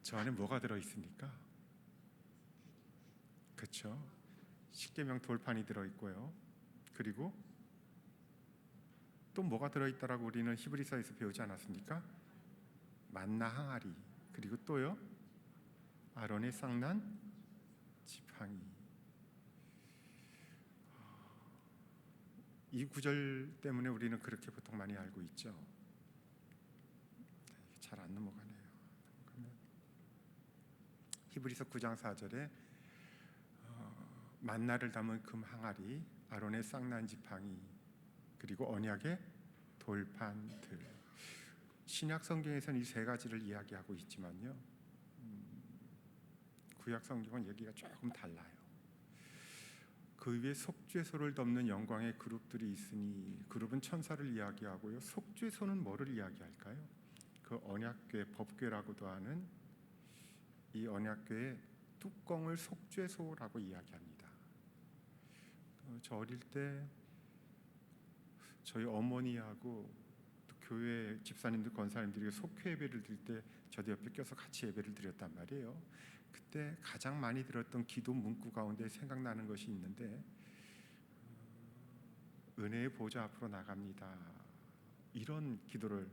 저 안에 뭐가 들어있습니까? 그렇죠? 십계명 돌판이 들어있고요. 그리고 또 뭐가 들어있다라고 우리는 히브리서에서 배우지 않았습니까? 만나 항아리, 그리고 또요 아론의 쌍난 지팡이. 이 구절 때문에 우리는 그렇게 보통 많이 알고 있죠. 잘 안 넘어가네요. 히브리서 9장 4절에 만나를 담은 금 항아리, 아론의 쌍난 지팡이, 그리고 언약의 돌판들. 신약 성경에서는 이 세 가지를 이야기하고 있지만요, 구약 성경은 얘기가 조금 달라요. 그 위에 속죄소를 덮는 영광의 그룹들이 있으니, 그룹은 천사를 이야기하고요, 속죄소는 뭐를 이야기할까요? 그 언약궤, 법궤라고도 하는 이 언약궤의 뚜껑을 속죄소라고 이야기합니다. 저 어릴 때 저희 어머니하고 또 교회 집사님들, 권사님들이 속회 예배를 드릴 때 저도 옆에 껴서 같이 예배를 드렸단 말이에요. 그때 가장 많이 들었던 기도 문구 가운데 생각나는 것이 있는데, 은혜의 보좌 앞으로 나갑니다, 이런 기도를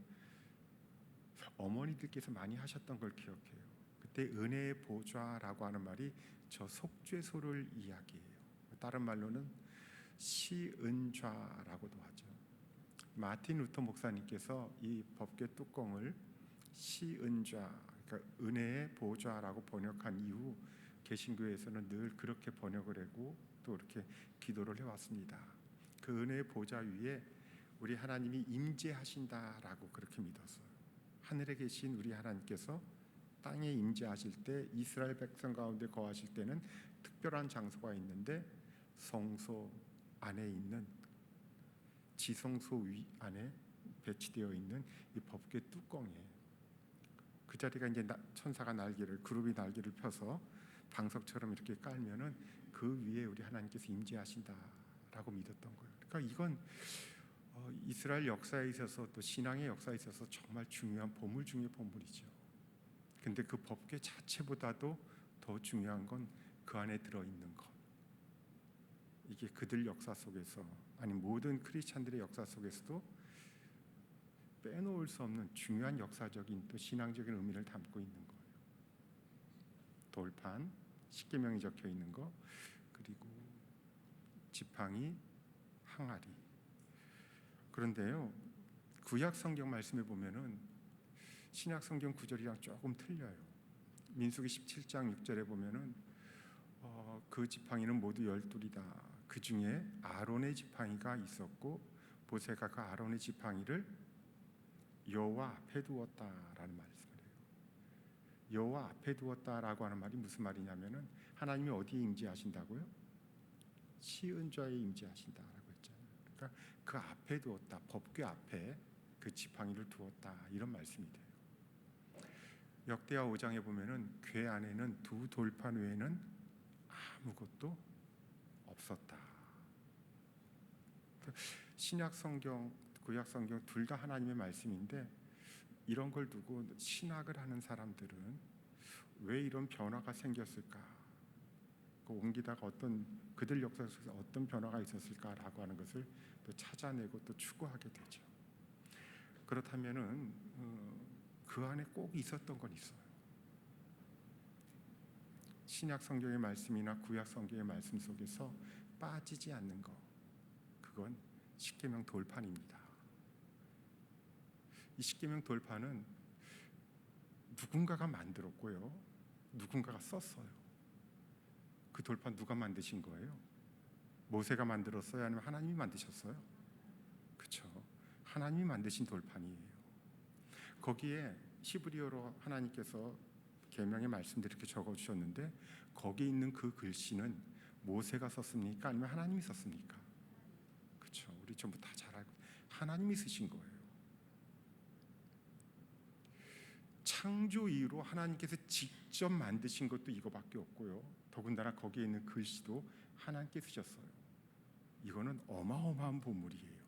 어머니들께서 많이 하셨던 걸 기억해요. 그때 은혜의 보좌라고 하는 말이 저 속죄소를 이야기해요. 다른 말로는 시은좌라고도 하죠. 마틴 루터 목사님께서 이 법궤 뚜껑을 시은좌, 그러니까 은혜의 보좌라고 번역한 이후 개신교에서는 늘 그렇게 번역을 하고 또 이렇게 기도를 해왔습니다. 그 은혜의 보좌 위에 우리 하나님이 임재하신다라고 그렇게 믿었어요. 하늘에 계신 우리 하나님께서 땅에 임재하실 때, 이스라엘 백성 가운데 거하실 때는 특별한 장소가 있는데, 성소 안에 있는, 지성소 위 안에 배치되어 있는 이 법궤 뚜껑에, 그 자리가 이제 천사가 날개를, 그룹이 날개를 펴서 방석처럼 이렇게 깔면은 그 위에 우리 하나님께서 임재하신다라고 믿었던 거예요. 그러니까 이건 이스라엘 역사에 있어서 또 신앙의 역사에 있어서 정말 중요한 보물 중의 보물이죠. 근데 그 법궤 자체보다도 더 중요한 건 그 안에 들어있는 것. 이게 그들 역사 속에서, 아니 모든 크리스찬들의 역사 속에서도 빼놓을 수 없는 중요한 역사적인 또 신앙적인 의미를 담고 있는 거예요. 돌판, 십계명이 적혀 있는 거, 그리고 지팡이, 항아리. 그런데요, 구약 성경 말씀에 보면은 신약 성경 구절이랑 조금 틀려요. 민수기 17장 6절에 보면은 그 지팡이는 모두 12이다. 그 중에 아론의 지팡이가 있었고 모세가 그 아론의 지팡이를 여호와 앞에 두었다라는 말씀을 해요. 여호와 앞에 두었다라고 하는 말이 무슨 말이냐면은 하나님이 어디에 임재하신다고요? 시은좌에 임재하신다라고 했잖아요. 그러니까 그 앞에 두었다, 법궤 앞에 그 지팡이를 두었다, 이런 말씀이 돼요. 역대하 5장에 보면은 궤 안에는 두 돌판 외에는 아무것도 없었다. 신약 성경, 구약 성경 둘 다 하나님의 말씀인데, 이런 걸 두고 신학을 하는 사람들은 왜 이런 변화가 생겼을까, 그 옮기다가 어떤, 그들 역사 속에서 어떤 변화가 있었을까라고 하는 것을 또 찾아내고 또 추구하게 되죠. 그렇다면은 그 안에 꼭 있었던 건 있어요. 신약 성경의 말씀이나 구약 성경의 말씀 속에서 빠지지 않는 것, 그건 십계명 돌판입니다. 이 십계명 돌판은 누군가가 만들었고요, 누군가가 썼어요. 그 돌판 누가 만드신 거예요? 모세가 만들었어요? 아니면 하나님이 만드셨어요? 그렇죠. 하나님이 만드신 돌판이에요. 거기에 히브리어로 하나님께서 계명의 말씀들 이렇게 적어주셨는데, 거기 있는 그 글씨는 모세가 썼습니까? 아니면 하나님이 썼습니까? 그렇죠. 우리 전부 다 잘 알고 하나님이 쓰신 거예요. 창조 이후로 하나님께서 직접 만드신 것도 이거밖에 없고요, 더군다나 거기에 있는 글씨도 하나님께 쓰셨어요. 이거는 어마어마한 보물이에요.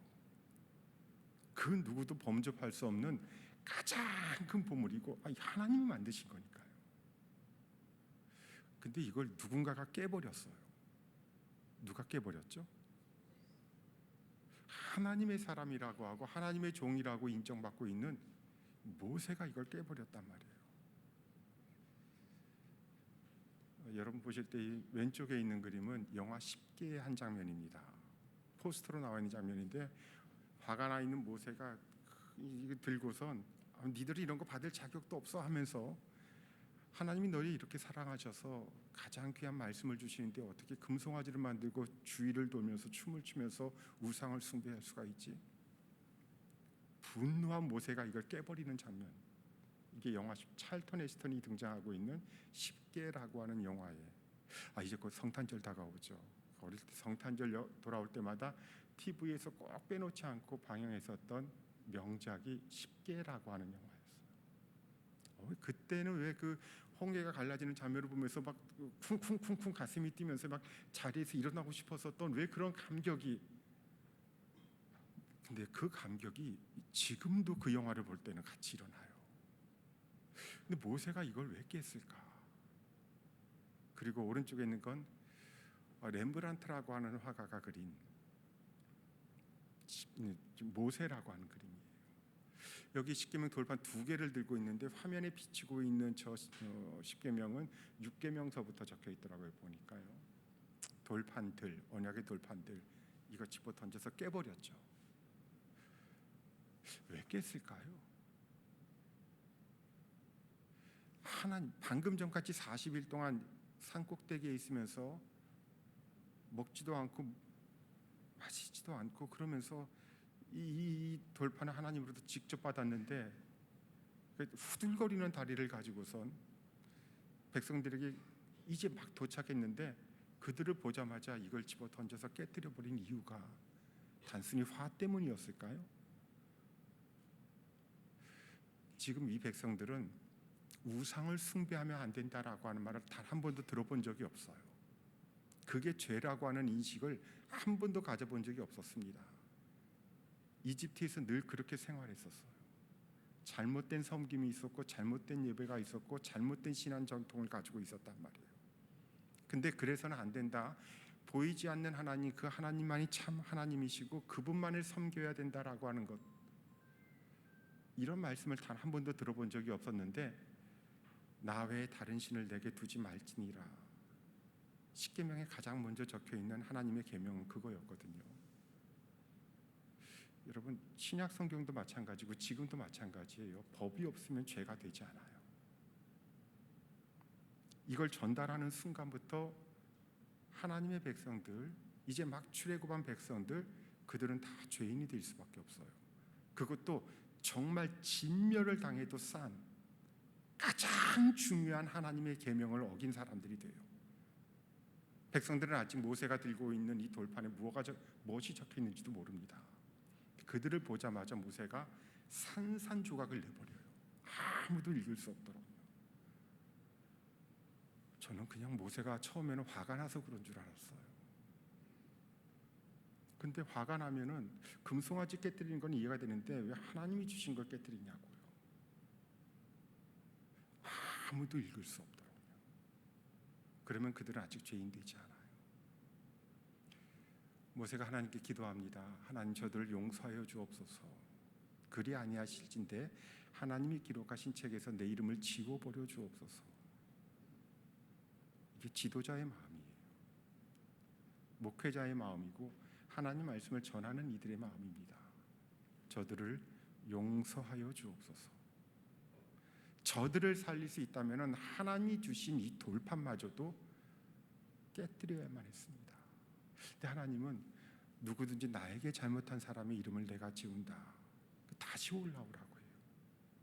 그 누구도 범접할 수 없는 가장 큰 보물이고, 하나님이 만드신 거니까요. 근데 이걸 누군가가 깨버렸어요. 누가 깨버렸죠? 하나님의 사람이라고 하고 하나님의 종이라고 인정받고 있는 모세가 이걸 깨버렸단 말이에요. 여러분 보실 때 이 왼쪽에 있는 그림은 영화 10개의 한 장면입니다. 포스터로 나와 있는 장면인데 화가 나 있는 모세가 이거 들고선 니들이 이런 거 받을 자격도 없어 하면서 하나님이 너희 이렇게 사랑하셔서 가장 귀한 말씀을 주시는데 어떻게 금송아지를 만들고 주위를 돌면서 춤을 추면서 우상을 숭배할 수가 있지? 분노한 모세가 이걸 깨버리는 장면. 이게 영화 찰턴 헤스턴이 등장하고 있는 10개라고 하는 영화에 이제 곧 성탄절 다가오죠. 어릴 때 성탄절 돌아올 때마다 TV에서 꼭 빼놓지 않고 방영했었던 명작이 10개라고 하는 영화였어요. 그때는 왜 그 홍해가 갈라지는 장면을 보면서 막 쿵쿵쿵쿵 가슴이 뛰면서 막 자리에서 일어나고 싶었었던 왜 그런 감격이. 근데 그 감격이 지금도 그 영화를 볼 때는 같이 일어나요. 근데 모세가 이걸 왜 깼을까? 그리고 오른쪽에 있는 건 렘브란트라고 하는 화가가 그린 모세라고 하는 그림이에요. 여기 십계명 돌판 2개를 들고 있는데 화면에 비치고 있는 저 십계명은 6계명서부터 적혀 있더라고요. 보니까요. 돌판들, 언약의 돌판들 이거 집어 던져서 깨버렸죠. 왜 깼을까요? 하나님, 방금 전까지 40일 동안 산꼭대기에 있으면서 먹지도 않고 마시지도 않고 그러면서 이 돌판을 하나님으로부터 직접 받았는데 후들거리는 다리를 가지고선 백성들에게 이제 막 도착했는데 그들을 보자마자 이걸 집어 던져서 깨뜨려 버린 이유가 단순히 화 때문이었을까요? 지금 이 백성들은 우상을 숭배하면 안 된다라고 하는 말을 단 한 번도 들어본 적이 없어요. 그게 죄라고 하는 인식을 한 번도 가져본 적이 없었습니다. 이집트에서 늘 그렇게 생활했었어요. 잘못된 섬김이 있었고 잘못된 예배가 있었고 잘못된 신앙 전통을 가지고 있었단 말이에요. 근데 그래서는 안 된다. 보이지 않는 하나님, 그 하나님만이 참 하나님이시고 그분만을 섬겨야 된다라고 하는 것, 이런 말씀을 단 한 번도 들어본 적이 없었는데 나 외에 다른 신을 내게 두지 말지니라. 십계명에 가장 먼저 적혀 있는 하나님의 계명은 그거였거든요. 여러분 신약 성경도 마찬가지고 지금도 마찬가지예요. 법이 없으면 죄가 되지 않아요. 이걸 전달하는 순간부터 하나님의 백성들, 이제 막 출애굽한 백성들, 그들은 다 죄인이 될 수밖에 없어요. 그것도 정말 진멸을 당해도 싼 가장 중요한 하나님의 계명을 어긴 사람들이 돼요. 백성들은 아직 모세가 들고 있는 이 돌판에 무엇이 적혀 있는지도 모릅니다. 그들을 보자마자 모세가 산산조각을 내버려요. 아무도 읽을 수 없도록. 저는 그냥 모세가 처음에는 화가 나서 그런 줄 알았어요. 근데 화가 나면은 금송아지 깨뜨리는 건 이해가 되는데 왜 하나님이 주신 걸 깨뜨리냐고요. 아무도 읽을 수 없도록요. 그러면 그들은 아직 죄인 되지 않아요. 모세가 하나님께 기도합니다. 하나님, 저들을 용서하여 주옵소서. 그리 아니하실진데 하나님이 기록하신 책에서 내 이름을 지워버려 주옵소서. 이게 지도자의 마음이에요. 목회자의 마음이고 하나님 말씀을 전하는 이들의 마음입니다. 저들을 용서하여 주옵소서. 저들을 살릴 수 있다면 하나님이 주신 이 돌판마저도 깨뜨려야만 했습니다. 근데 하나님은 누구든지 나에게 잘못한 사람의 이름을 내가 지운다. 다시 올라오라고 해요.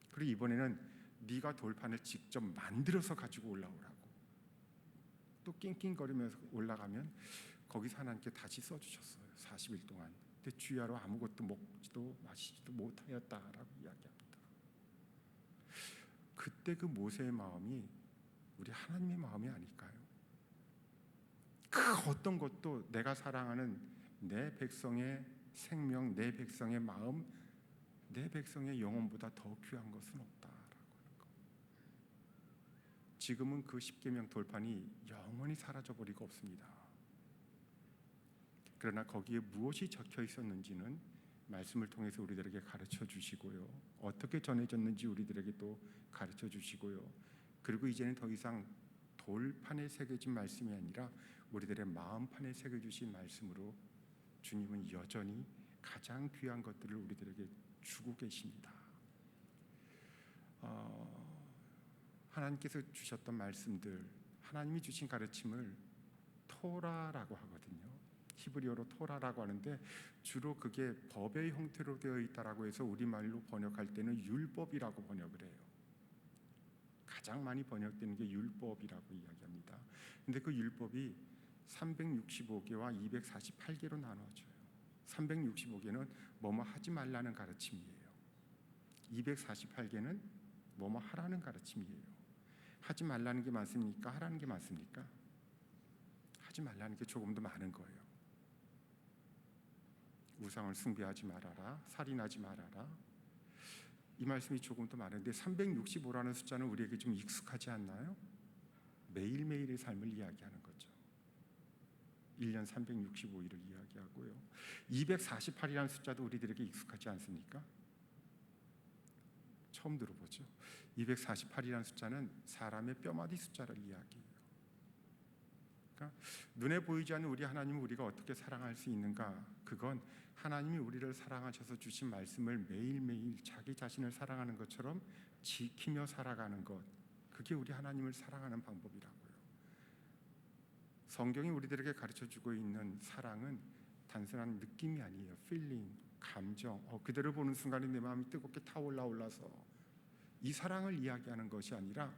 그리고 이번에는 네가 돌판을 직접 만들어서 가지고 올라오라고. 또 낑낑거리면서 올라가면 거기서 하나님께 다시 써주셨어요. 40일 동안. 근데 주야로 아무것도 먹지도 마시지도 못하였다라고 이야기합니다. 그때 그 모세의 마음이 우리 하나님의 마음이 아닐까요? 그 어떤 것도 내가 사랑하는 내 백성의 생명, 내 백성의 마음, 내 백성의 영혼보다 더 귀한 것은 없다라고 하는 것. 지금은 그 십계명 돌판이 영원히 사라져버리고 없습니다. 그러나 거기에 무엇이 적혀 있었는지는 말씀을 통해서 우리들에게 가르쳐 주시고요. 어떻게 전해졌는지 우리들에게 또 가르쳐 주시고요. 그리고 이제는 더 이상 돌판에 새겨진 말씀이 아니라 우리들의 마음판에 새겨주신 말씀으로 주님은 여전히 가장 귀한 것들을 우리들에게 주고 계십니다. 하나님께서 주셨던 말씀들, 하나님이 주신 가르침을 토라라고 하거든요. 히브리어로 토라라고 하는데 주로 그게 법의 형태로 되어 있다라고 해서 우리말로 번역할 때는 율법이라고 번역을 해요. 가장 많이 번역되는 게 율법이라고 이야기합니다. 근데 그 율법이 365개와 248개로 나눠져요. 365개는 뭐뭐 하지 말라는 가르침이에요. 248개는 뭐뭐 하라는 가르침이에요. 하지 말라는 게 많습니까? 하라는 게 많습니까? 하지 말라는 게 조금 더 많은 거예요. 우상을 숭배하지 말아라, 살인하지 말아라. 이 말씀이 조금 더 많은데 365라는 숫자는 우리에게 좀 익숙하지 않나요? 매일매일의 삶을 이야기하는 거죠. 1년 365일을 이야기하고요. 248이라는 숫자도 우리들에게 익숙하지 않습니까? 처음 들어보죠. 248이라는 숫자는 사람의 뼈마디 숫자를 이야기해요. 그러니까 눈에 보이지 않는 우리 하나님을 우리가 어떻게 사랑할 수 있는가? 그건 하나님이 우리를 사랑하셔서 주신 말씀을 매일매일 자기 자신을 사랑하는 것처럼 지키며 살아가는 것, 그게 우리 하나님을 사랑하는 방법이라고요. 성경이 우리들에게 가르쳐주고 있는 사랑은 단순한 느낌이 아니에요. feeling, 감정, 그대로 보는 순간에 내 마음이 뜨겁게 타올라서 이 사랑을 이야기하는 것이 아니라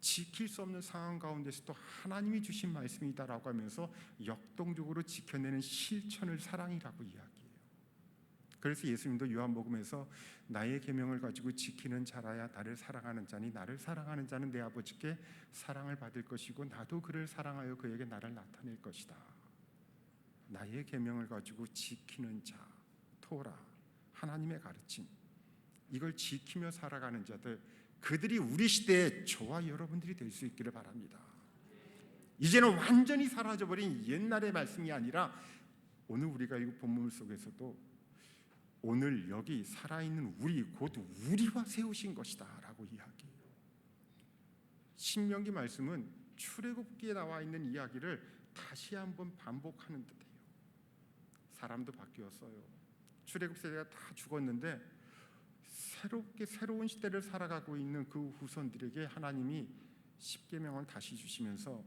지킬 수 없는 상황 가운데서도 하나님이 주신 말씀이다라고 하면서 역동적으로 지켜내는 실천을 사랑이라고 이야기해요. 그래서 예수님도 요한복음에서 나의 계명을 가지고 지키는 자라야 나를 사랑하는 자니 나를 사랑하는 자는 내 아버지께 사랑을 받을 것이고 나도 그를 사랑하여 그에게 나를 나타낼 것이다. 나의 계명을 가지고 지키는 자, 토라, 하나님의 가르침, 이걸 지키며 살아가는 자들, 그들이 우리 시대의 저와 여러분들이 될 수 있기를 바랍니다. 이제는 완전히 사라져버린 옛날의 말씀이 아니라 오늘 우리가 이 본문 속에서도 오늘 여기 살아있는 우리, 곧 우리와 세우신 것이다 라고 이야기해요. 신명기 말씀은 출애굽기에 나와 있는 이야기를 다시 한번 반복하는 듯해요. 사람도 바뀌었어요. 출애굽 세대가 다 죽었는데 새로운 시대를 살아가고 있는 그 후손들에게 하나님이 십계명을 다시 주시면서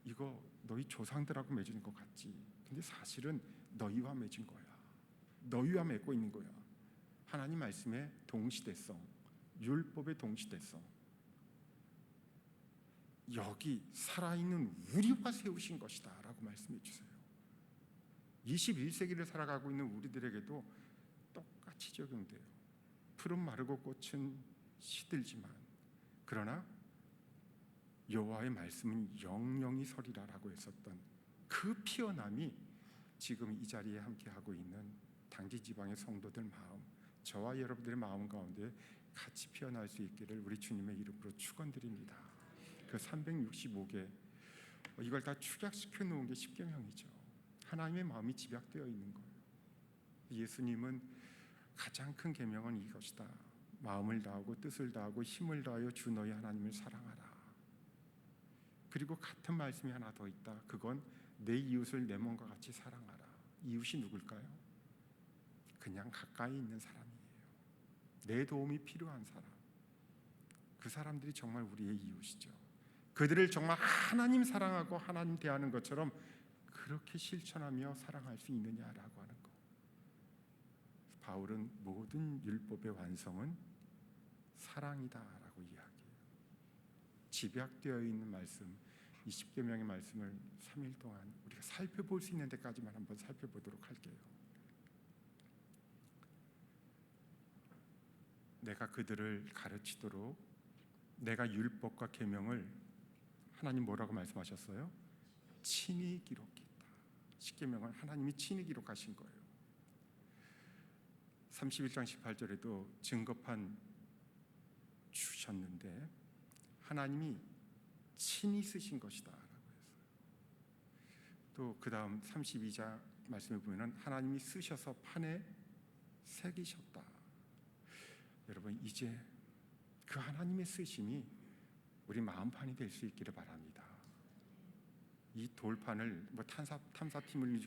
이거 너희 조상들하고 맺은 것 같지? 근데 사실은 너희와 맺은 거야. 너희와 맺고 있는 거야. 하나님 말씀의 동시대성, 율법의 동시대성, 여기 살아있는 우리와 세우신 것이다 라고 말씀해 주세요. 21세기를 살아가고 있는 우리들에게도 똑같이 적용돼요. 풀은 마르고 꽃은 시들지만 그러나 여호와의 말씀은 영영이 서리라라고 했었던 그 피어남이 지금 이 자리에 함께하고 있는 당지 지방의 성도들 마음, 저와 여러분들의 마음 가운데 같이 피어날 수 있기를 우리 주님의 이름으로 축원드립니다. 그 365개 이걸 다 축약시켜 놓은 게 십계명이죠. 하나님의 마음이 집약되어 있는 거예요. 예수님은 가장 큰 계명은 이것이다. 마음을 다하고 뜻을 다하고 힘을 다하여 주 너희 하나님을 사랑하라. 그리고 같은 말씀이 하나 더 있다. 그건 내 이웃을 내 몸과 같이 사랑하라. 이웃이 누굴까요? 그냥 가까이 있는 사람이에요. 내 도움이 필요한 사람. 그 사람들이 정말 우리의 이웃이죠. 그들을 정말 하나님 사랑하고 하나님 대하는 것처럼 그렇게 실천하며 사랑할 수 있느냐라고 하는 것. 바울은 모든 율법의 완성은 사랑이다라고 이야기해요. 집약되어 있는 말씀, 이 십계명의 말씀을 3일 동안 우리가 살펴볼 수 있는 데까지만 한번 살펴보도록 할게요. 내가 그들을 가르치도록 내가 율법과 계명을 하나님 뭐라고 말씀하셨어요? 친히 기록했다. 십계명은 하나님이 친히 기록하신 거예요. 31장 18절에도 증거판 주셨는데 하나님이 친히 쓰신 것이다 라고 했어요. 또 그 다음 32장 말씀에 보면 하나님이 쓰셔서 판에 새기셨다. 여러분, 이제 그 하나님의 쓰심이 우리 마음판이 될 수 있기를 바랍니다. 이 돌판을 뭐 탐사팀을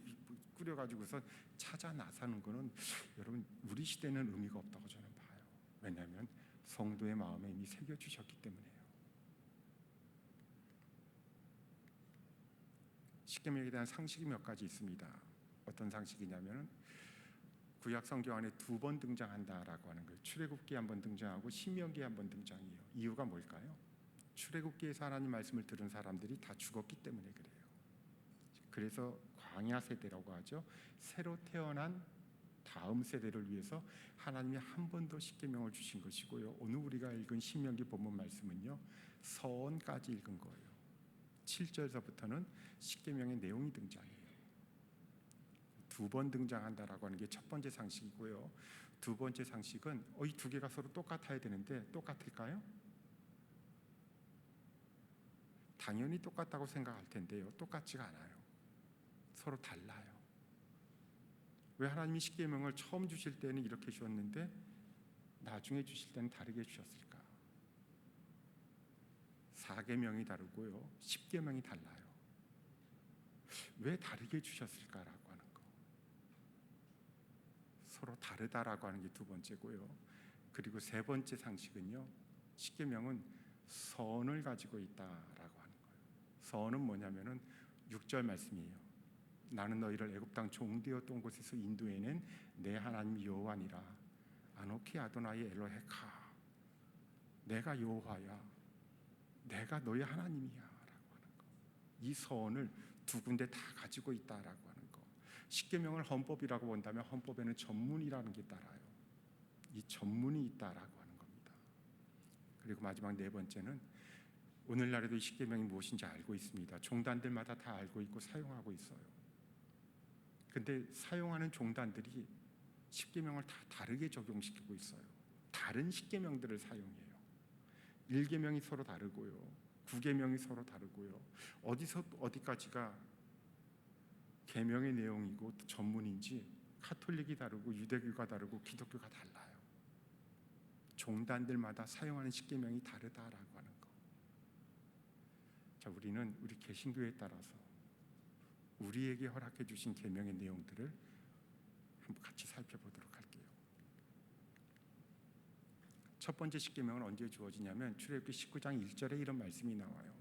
꾸려가지고서 찾아 나서는 거는 여러분 우리 시대는 의미가 없다고 저는 봐요. 왜냐하면 성도의 마음에 이미 새겨주셨기 때문에요. 십계명에 대한 상식이 몇 가지 있습니다. 어떤 상식이냐면 구약 성경 안에 2번 등장한다라고 하는 거예요. 출애굽기에 한번 등장하고 신명기에 한번 등장해요. 이유가 뭘까요? 출애굽기에서 하나님 말씀을 들은 사람들이 다 죽었기 때문에 그래요. 그래서 광야 세대라고 하죠. 새로 태어난 다음 세대를 위해서 하나님이 한 번 더 십계명을 주신 것이고요. 오늘 우리가 읽은 신명기 본문 말씀은요, 서원까지 읽은 거예요. 7절서부터는 십계명의 내용이 등장해요. 2번 등장한다라고 하는 게 첫 번째 상식이고요. 두 번째 상식은 이 두 개가 서로 똑같아야 되는데 똑같을까요? 당연히 똑같다고 생각할 텐데요. 똑같지가 않아요. 서로 달라요. 왜 하나님이 십계명을 처음 주실 때는 이렇게 주셨는데 나중에 주실 때는 다르게 주셨을까? 4계명이 다르고요. 10계명이 달라요. 왜 다르게 주셨을까라고 하는 거. 서로 다르다라고 하는 게 두 번째고요. 그리고 세 번째 상식은요. 십계명은 선을 가지고 있다라고 하는 거예요. 선은 뭐냐면은 6절 말씀이에요. 나는 너희를 애굽 땅 종되었던 곳에서 인도해낸 내 하나님 여호와니라. 아노키 아도나이 엘로헤카. 내가 여호와야. 내가 너희 하나님이야라고 하는 거. 이 선을 두 군데 다 가지고 있다라고 하는 거. 십계명을 헌법이라고 본다면 헌법에는 전문이라는 게 따라요. 이 전문이 있다라고 하는 겁니다. 그리고 마지막 네 번째는 오늘날에도 이 십계명이 무엇인지 알고 있습니다. 종단들마다 다 알고 있고 사용하고 있어요. 근데 사용하는 종단들이 십계명을 다 다르게 적용시키고 있어요. 다른 십계명들을 사용해요. 1계명이 서로 다르고요. 9계명이 서로 다르고요. 어디서 어디까지가 계명의 내용이고 전문인지 카톨릭이 다르고 유대교가 다르고 기독교가 달라요. 종단들마다 사용하는 십계명이 다르다라고 하는 거. 자, 우리는 우리 개신교에 따라서 우리에게 허락해 주신 계명의 내용들을 한번 같이 살펴보도록 할게요. 첫 번째 십계명은 언제 주어지냐면 출애굽기 19장 1절에 이런 말씀이 나와요.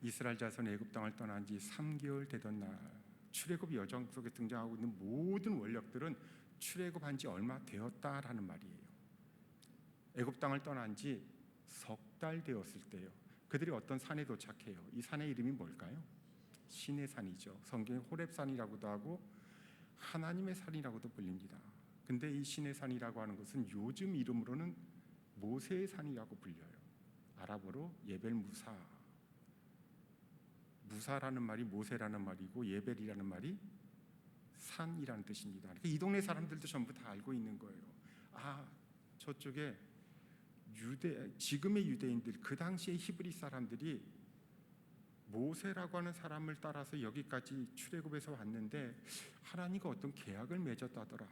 이스라엘 자손 애굽 땅을 떠난 지 3개월 되던 날, 출애굽 여정 속에 등장하고 있는 모든 원력들은 출애굽한 지 얼마 되었다라는 말이에요. 애굽 땅을 떠난 지 석 달 되었을 때요. 그들이 어떤 산에 도착해요. 이 산의 이름이 뭘까요? 신의 산이죠. 성경에 호렙산이라고도 하고 하나님의 산이라고도 불립니다. 근데 이 신의 산이라고 하는 것은 요즘 이름으로는 모세의 산이라고 불려요. 아랍어로 예벨 무사. 무사라는 말이 모세라는 말이고 예벨이라는 말이 산이라는 뜻입니다. 그러니까 이 동네 사람들도 전부 다 알고 있는 거예요. 저쪽에 지금의 유대인들, 그 당시의 히브리 사람들이 모세라고 하는 사람을 따라서 여기까지 출애굽해서 왔는데 하나님과 어떤 계약을 맺었다더라.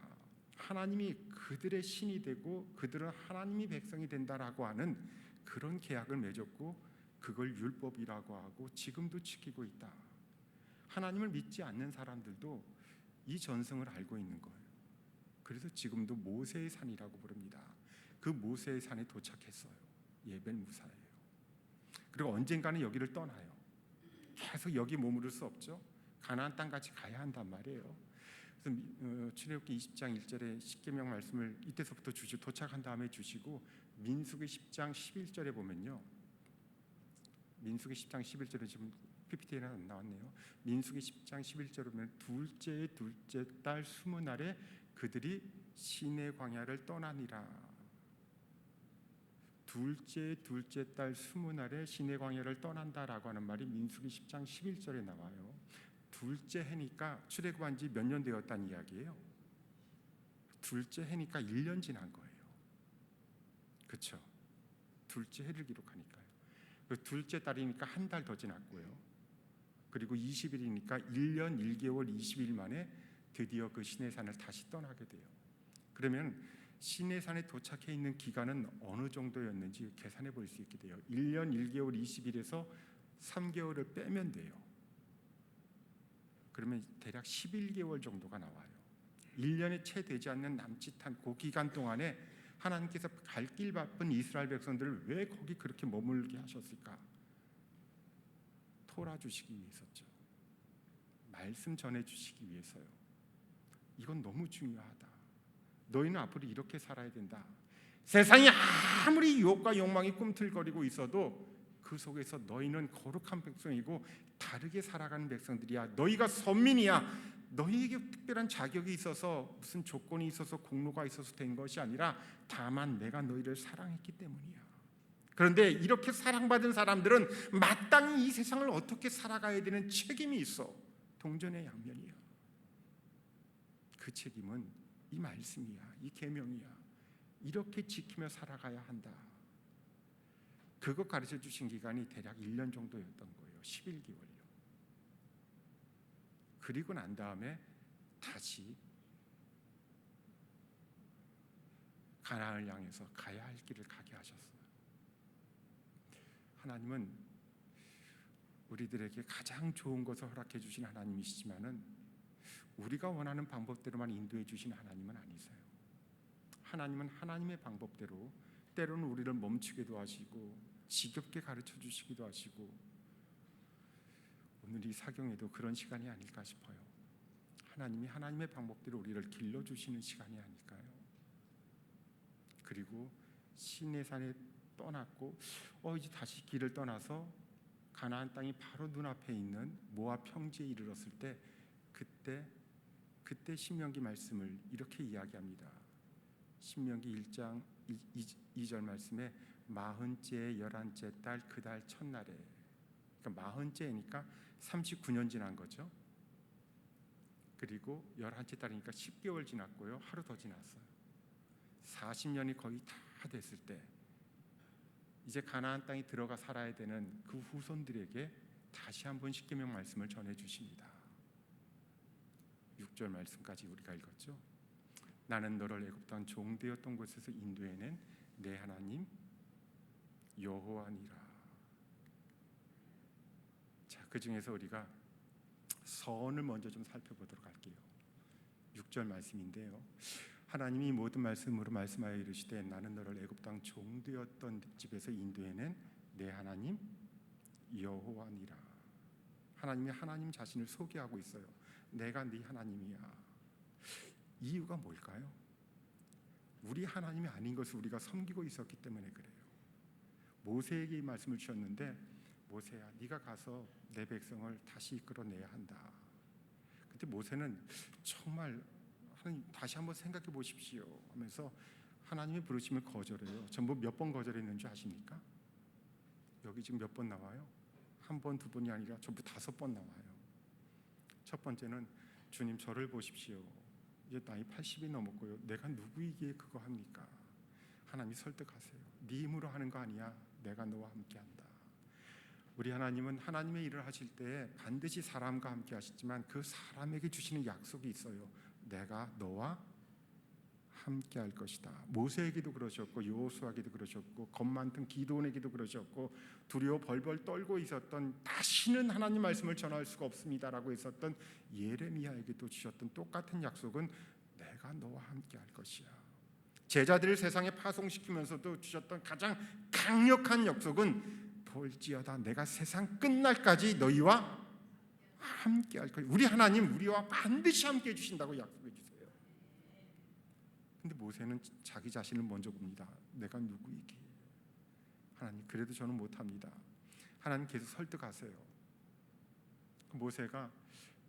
하나님이 그들의 신이 되고 그들은 하나님이 백성이 된다라고 하는 그런 계약을 맺었고 그걸 율법이라고 하고 지금도 지키고 있다. 하나님을 믿지 않는 사람들도 이 전승을 알고 있는 거예요. 그래서 지금도 모세의 산이라고 부릅니다. 그 모세의 산에 도착했어요. 예벨 무사예요. 그리고 언젠가는 여기를 떠나요. 계속 여기 머무를 수 없죠. 가나안 땅까지 가야 한단 말이에요. 그래서 출애굽기 20장 1절에 십계명 말씀을 이때서부터 도착한 다음에 주시고 민수기 10장 11절에 보면요. 민수기 10장 11절에 지금 PPT에는 안 나왔네요. 민수기 10장 11절에 보면 둘째 달 20날에 그들이 시내 광야를 떠나니라. 둘째 달 20날에 시내 광야를 떠난다라고 하는 말이 민수기 10장 11절에 나와요. 둘째 해니까 출애굽한 지 몇 년 되었다는 이야기예요. 둘째 해니까 1년 지난 거예요. 그렇죠? 둘째 해를 기록하니까요. 그 둘째 딸이니까 한 달 더 지났고요. 그리고 20일이니까 1년 1개월 20일 만에 드디어 그 시내산을 다시 떠나게 돼요. 그러면 시내산에 도착해 있는 기간은 어느 정도였는지 계산해 볼 수 있게 돼요. 1년 1개월 20일에서 3개월을 빼면 돼요. 그러면 대략 11개월 정도가 나와요. 1년에 채 되지 않는 남짓한 그 기간 동안에 하나님께서 갈 길 바쁜 이스라엘 백성들을 왜 거기 그렇게 머물게 하셨을까? 토라 주시기 위해서죠. 말씀 전해 주시기 위해서요. 이건 너무 중요하다. 너희는 앞으로 이렇게 살아야 된다. 세상이 아무리 유혹과 욕망이 꿈틀거리고 있어도 그 속에서 너희는 거룩한 백성이고 다르게 살아가는 백성들이야. 너희가 선민이야. 너희에게 특별한 자격이 있어서 무슨 조건이 있어서 공로가 있어서 된 것이 아니라 다만 내가 너희를 사랑했기 때문이야. 그런데 이렇게 사랑받은 사람들은 마땅히 이 세상을 어떻게 살아가야 되는 책임이 있어. 동전의 양면이야. 그 책임은 이 말씀이야. 이 계명이야. 이렇게 지키며 살아가야 한다. 그거 가르쳐 주신 기간이 대략 1년 정도였던 거예요. 11개월요. 그리고 난 다음에 다시 가나안을 향해서 가야 할 길을 가게 하셨어요. 하나님은 우리들에게 가장 좋은 것을 허락해 주신 하나님이시지만은 우리가 원하는 방법대로만 인도해 주신 하나님은 아니세요. 하나님은 하나님의 방법대로 때로는 우리를 멈추기도 하시고 지겹게 가르쳐 주시기도 하시고, 오늘 이 사경에도 그런 시간이 아닐까 싶어요. 하나님이 하나님의 방법대로 우리를 길러주시는 시간이 아닐까요? 그리고 시내산에 떠났고 이제 다시 길을 떠나서 가나안 땅이 바로 눈앞에 있는 모압 평지에 이르렀을 때 그때 신명기 말씀을 이렇게 이야기합니다. 신명기 1장 2절 말씀에 40째 11째 달 그 달 첫날에, 그러니까 40째니까 39년 지난 거죠. 그리고 11째 달이니까 10개월 지났고요. 하루 더 지났어요. 40년이 거의 다 됐을 때 이제 가나안 땅에 들어가 살아야 되는 그 후손들에게 다시 한번 십계명 말씀을 전해 주십니다. 6절 말씀까지 우리가 읽었죠. 나는 너를 애굽 땅 종되었던 곳에서 인도해낸 내 하나님 여호와니라. 자, 그 중에서 우리가 서원을 먼저 좀 살펴보도록 할게요. 6절 말씀인데요. 하나님이 모든 말씀으로 말씀하여 이르시되 나는 너를 애굽 땅 종되었던 집에서 인도해낸 내 하나님 여호와니라. 하나님이 하나님 자신을 소개하고 있어요. 내가 네 하나님이야. 이유가 뭘까요? 우리 하나님이 아닌 것을 우리가 섬기고 있었기 때문에 그래요. 모세에게 이 말씀을 주셨는데, 모세야 네가 가서 내 백성을 다시 이끌어내야 한다. 그때 모세는 정말 하나님 다시 한번 생각해 보십시오 하면서 하나님의 부르심을 거절해요. 전부 몇 번 거절했는 줄 아십니까? 여기 지금 몇 번 나와요? 한 번, 두 번이 아니라 전부 5번 나와요. 첫 번째는 주님 저를 보십시오. 이제 나이 80이 넘었고요. 내가 누구이기에 그거 합니까? 하나님이 설득하세요. 네 힘으로 하는 거 아니야. 내가 너와 함께한다. 우리 하나님은 하나님의 일을 하실 때 반드시 사람과 함께 하시지만 그 사람에게 주시는 약속이 있어요. 내가 너와 함께 할 것이다. 모세에게도 그러셨고 여호수아에게도 그러셨고 겁 많던 기드온에게도 그러셨고 두려워 벌벌 떨고 있었던 다시는 하나님 말씀을 전할 수가 없습니다라고 했었던 예레미야에게도 주셨던 똑같은 약속은 내가 너와 함께 할 것이야. 제자들을 세상에 파송시키면서도 주셨던 가장 강력한 약속은 볼지어다 내가 세상 끝날까지 너희와 함께 할 거야. 우리 하나님 우리와 반드시 함께 해주신다고 약속해 주세요. 근데 모세는 자기 자신을 먼저 봅니다. 내가 누구이기에. 하나님 그래도 저는 못합니다. 하나님 계속 설득하세요. 모세가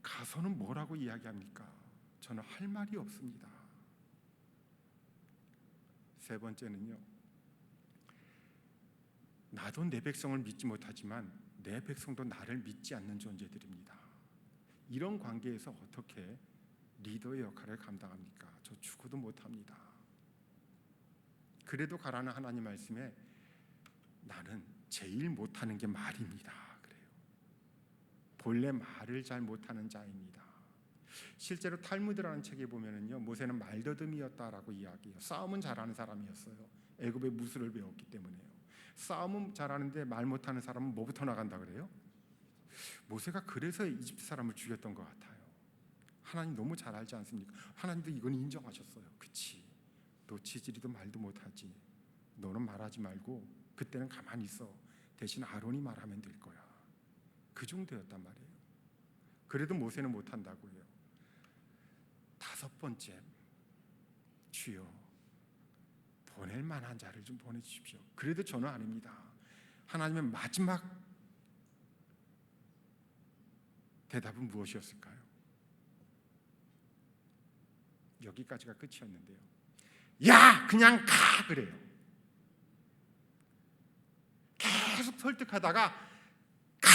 가서는 뭐라고 이야기합니까? 저는 할 말이 없습니다. 세 번째는요, 나도 내 백성을 믿지 못하지만 내 백성도 나를 믿지 않는 존재들입니다. 이런 관계에서 어떻게 리더의 역할을 감당합니까? 저 죽어도 못합니다. 그래도 가라는 하나님 말씀에 나는 제일 못하는 게 말입니다. 그래요. 본래 말을 잘 못하는 자입니다. 실제로 탈무드라는 책에 보면은요, 모세는 말더듬이었다라고 이야기해요. 싸움은 잘하는 사람이었어요. 애굽의 무술을 배웠기 때문에요. 싸움은 잘하는데 말 못하는 사람은 뭐부터 나간다 그래요? 모세가 그래서 이집트 사람을 죽였던 것 같아요. 하나님 너무 잘 알지 않습니까? 하나님도 이건 인정하셨어요. 그치, 너 지지리도 말도 못하지. 너는 말하지 말고 그때는 가만히 있어. 대신 아론이 말하면 될 거야. 그 정도였단 말이에요. 그래도 모세는 못한다고 해요. 5번째, 주여 보낼 만한 자를 좀 보내주십시오. 그래도 저는 아닙니다. 하나님의 마지막 대답은 무엇이었을까요? 여기까지가 끝이었는데요. 야, 그냥 가 그래요. 계속 설득하다가 가.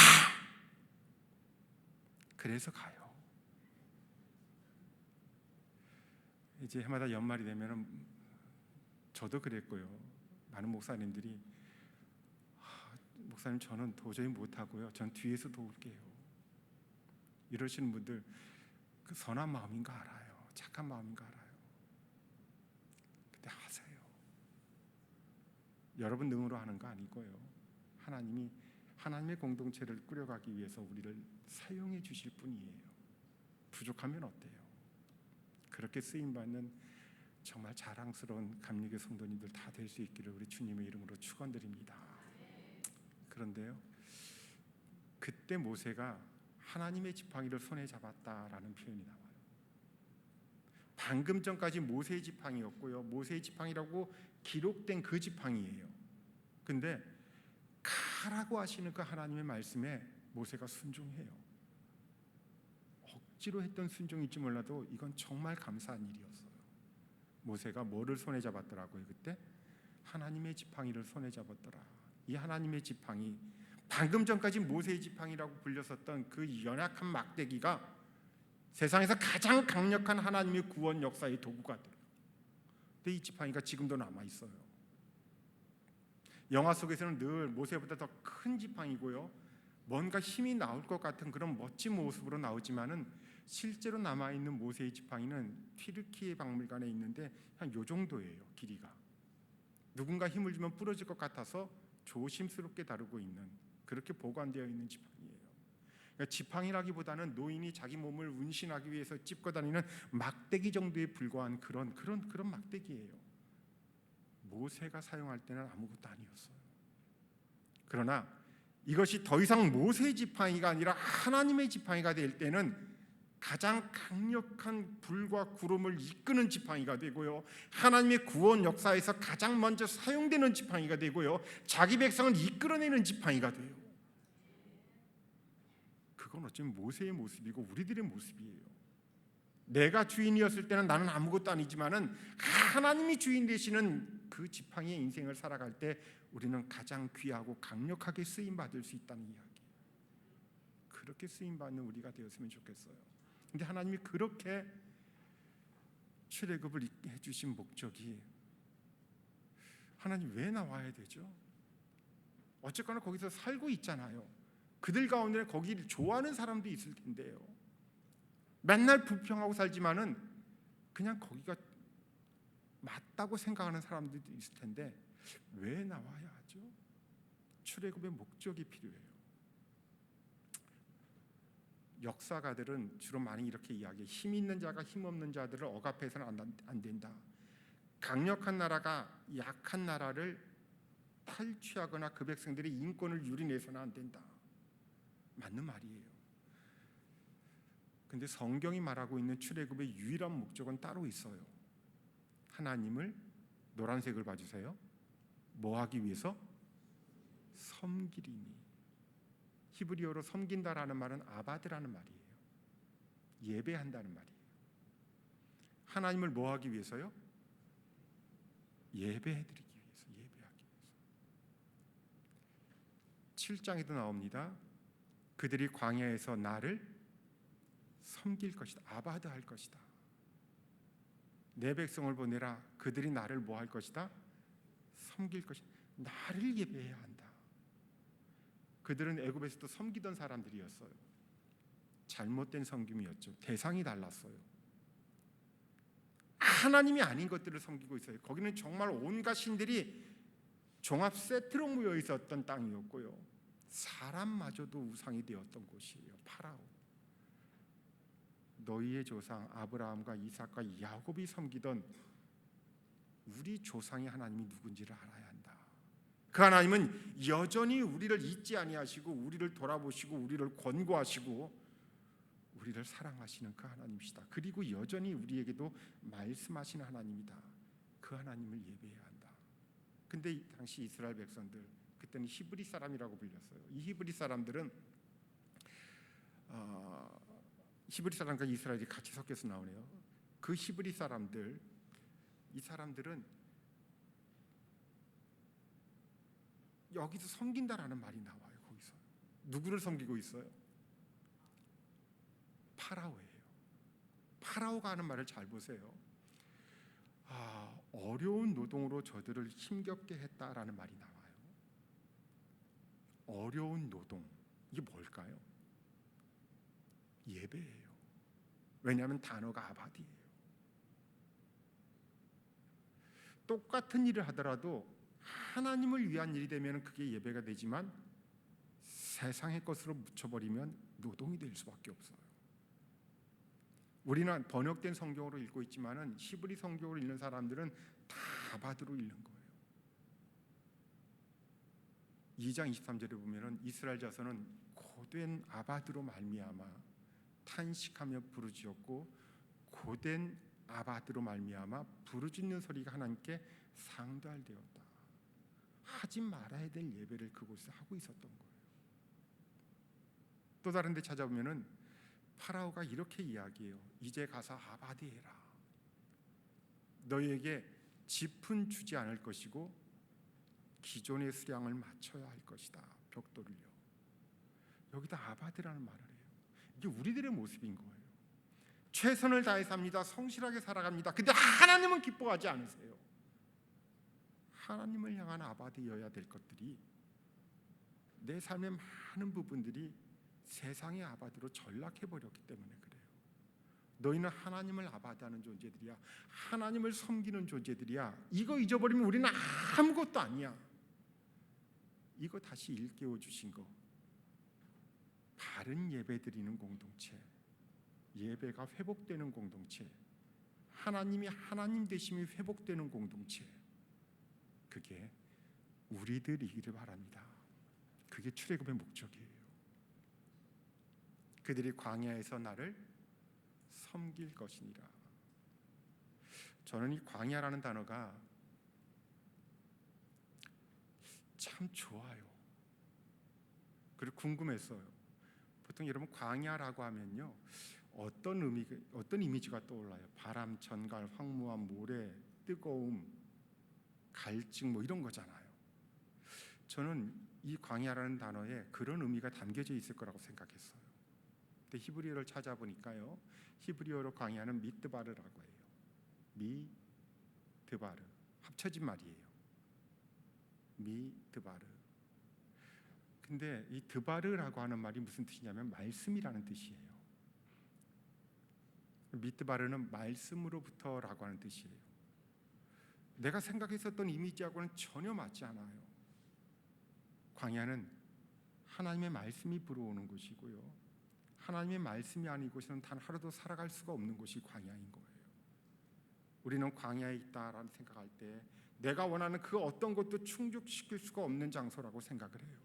그래서 가요. 이제 해마다 연말이 되면은 저도 그랬고요. 많은 목사님들이 목사님 저는 도저히 못하고요. 전 뒤에서 도울게요. 이러시는 분들 그 선한 마음인 거 알아요. 착한 마음인 거 알아요. 근데 하세요. 여러분 능으로 하는 거 아니고요. 하나님이 하나님의 공동체를 꾸려가기 위해서 우리를 사용해 주실 뿐이에요. 부족하면 어때요? 그렇게 쓰임받는 정말 자랑스러운 감리교 성도님들 다 될 수 있기를 우리 주님의 이름으로 축원드립니다. 그런데요, 그때 모세가 하나님의 지팡이를 손에 잡았다라는 표현이 나와요. 방금 전까지 모세의 지팡이였고요, 모세의 지팡이라고 기록된 그 지팡이예요. 근데 가라고 하시는 그 하나님의 말씀에 모세가 순종해요. 억지로 했던 순종일지 몰라도 이건 정말 감사한 일이었어요. 모세가 뭐를 손에 잡았더라고요? 그때 하나님의 지팡이를 손에 잡았더라. 이 하나님의 지팡이, 방금 전까지 모세의 지팡이라고 불렸었던 그 연약한 막대기가 세상에서 가장 강력한 하나님의 구원 역사의 도구가 돼요. 근데 이 지팡이가 지금도 남아 있어요. 영화 속에서는 늘 모세보다 더 큰 지팡이고요, 뭔가 힘이 나올 것 같은 그런 멋진 모습으로 나오지만은 실제로 남아 있는 모세의 지팡이는 튀르키예 박물관에 있는데 한 요 정도예요. 길이가. 누군가 힘을 주면 부러질 것 같아서 조심스럽게 다루고 있는, 그렇게 보관되어 있는 지팡이예요. 그러니까 지팡이라기보다는 노인이 자기 몸을 운신하기 위해서 찝고 다니는 막대기 정도에 불과한 그런 막대기예요. 모세가 사용할 때는 아무것도 아니었어요. 그러나 이것이 더 이상 모세의 지팡이가 아니라 하나님의 지팡이가 될 때는 가장 강력한 불과 구름을 이끄는 지팡이가 되고요, 하나님의 구원 역사에서 가장 먼저 사용되는 지팡이가 되고요, 자기 백성을 이끌어내는 지팡이가 돼요. 그건 어쩌면 모세의 모습이고 우리들의 모습이에요. 내가 주인이었을 때는 나는 아무것도 아니지만은 하나님이 주인 되시는 그 지팡이의 인생을 살아갈 때 우리는 가장 귀하고 강력하게 쓰임 받을 수 있다는 이야기. 그렇게 쓰임 받는 우리가 되었으면 좋겠어요. 근데 하나님이 그렇게 출애굽을 해주신 목적이, 하나님 왜 나와야 되죠? 어쨌거나 거기서 살고 있잖아요. 그들 가운데 거기를 좋아하는 사람도 있을 텐데요. 맨날 불평하고 살지만은 그냥 거기가 맞다고 생각하는 사람들도 있을 텐데 왜 나와야 하죠? 출애굽의 목적이 필요해요. 역사가들은 주로 많이 이렇게 이야기해요. 힘 있는 자가 힘 없는 자들을 억압해서는 안 된다. 강력한 나라가 약한 나라를 탈취하거나 그 백성들의 인권을 유린해서는 안 된다. 맞는 말이에요. 근데 성경이 말하고 있는 출애굽의 유일한 목적은 따로 있어요. 하나님을, 노란색을 봐주세요, 뭐 하기 위해서? 섬기리니. 히브리어로 섬긴다라는 말은 아바드라는 말이에요. 예배한다는 말이에요. 하나님을 뭐 하기 위해서요? 예배해드리기 위해서, 예배하기 위해서. 7장에도 나옵니다. 그들이 광야에서 나를 섬길 것이다. 아바드 할 것이다. 내 백성을 보내라. 그들이 나를 뭐 할 것이다? 섬길 것이다. 나를 예배해야 한다. 그들은 애굽에서도 섬기던 사람들이었어요. 잘못된 섬김이었죠. 대상이 달랐어요. 하나님이 아닌 것들을 섬기고 있어요. 거기는 정말 온갖 신들이 종합 세트로 모여 있었던 땅이었고요. 사람마저도 우상이 되었던 곳이에요. 파라오. 너희의 조상 아브라함과 이삭과 야곱이 섬기던 우리 조상의 하나님이 누군지를 알아야 한다. 그 하나님은 여전히 우리를 잊지 아니하시고 우리를 돌아보시고 우리를 권고하시고 우리를 사랑하시는 그 하나님이시다. 그리고 여전히 우리에게도 말씀하시는 하나님이다. 그 하나님을 예배해야 한다. 근데 당시 이스라엘 백성들, 그때는 히브리 사람이라고 불렸어요. 이 히브리 사람들은 히브리 사람과 이스라엘이 같이 섞여서 나오네요. 그 히브리 사람들, 이 사람들은 여기서 섬긴다라는 말이 나와요. 거기서 누구를 섬기고 있어요? 파라오예요. 파라오가 하는 말을 잘 보세요. 어려운 노동으로 저들을 힘겹게 했다라는 말이 나와요. 어려운 노동, 이게 뭘까요? 예배예요. 왜냐하면 단어가 아바디예요. 똑같은 일을 하더라도 하나님을 위한 일이 되면 그게 예배가 되지만 세상의 것으로 묻혀버리면 노동이 될 수밖에 없어요. 우리는 번역된 성경으로 읽고 있지만은 히브리 성경으로 읽는 사람들은 다 아바드로 읽는 거예요. 2장 23절에 보면은 이스라엘 자손은 고된 아바드로 말미암아 탄식하며 부르짖었고 고된 아바드로 말미암아 부르짖는 소리가 하나님께 상달되었다. 하지 말아야 될 예배를 그곳에서 하고 있었던 거예요. 또 다른 데 찾아보면은 파라오가 이렇게 이야기해요. 이제 가서 아바디해라. 너희에게 짚은 주지 않을 것이고 기존의 수량을 맞춰야 할 것이다. 벽돌을요. 여기다 아바드라는 말을 해요. 이게 우리들의 모습인 거예요. 최선을 다해 삽니다. 성실하게 살아갑니다. 근데 하나님은 기뻐하지 않으세요. 하나님을 향한 아바드여야 될 것들이 내 삶의 많은 부분들이 세상의 아바드로 전락해버렸기 때문에 그래요. 너희는 하나님을 아바드하는 존재들이야. 하나님을 섬기는 존재들이야. 이거 잊어버리면 우리는 아무것도 아니야. 이거 다시 일깨워 주신 거. 바른 예배 드리는 공동체, 예배가 회복되는 공동체, 하나님이 하나님 되심이 회복되는 공동체, 그게 우리들이기를 바랍니다. 그게 출애굽의 목적이에요. 그들이 광야에서 나를 섬길 것이니라. 저는 이 광야라는 단어가 참 좋아요. 그리고 궁금했어요. 보통 여러분 광야라고 하면요, 어떤 이미지가 떠올라요? 바람, 전갈, 황무함, 모래, 뜨거움, 갈증 뭐 이런 거잖아요. 저는 이 광야라는 단어에 그런 의미가 담겨져 있을 거라고 생각했어요. 근데 히브리어를 찾아보니까요, 히브리어로 광야는 미드바르라고 해요. 미드바르, 합쳐진 말이에요. 미드바르. 근데 이 드바르라고 하는 말이 무슨 뜻이냐면 말씀이라는 뜻이에요. 미드바르는 말씀으로부터라고 하는 뜻이에요. 내가 생각했었던 이미지하고는 전혀 맞지 않아요. 광야는 하나님의 말씀이 불어오는 곳이고요, 하나님의 말씀이 아닌 곳에는 단 하루도 살아갈 수가 없는 곳이 광야인 거예요. 우리는 광야에 있다라는 생각할 때 내가 원하는 그 어떤 것도 충족시킬 수가 없는 장소라고 생각을 해요.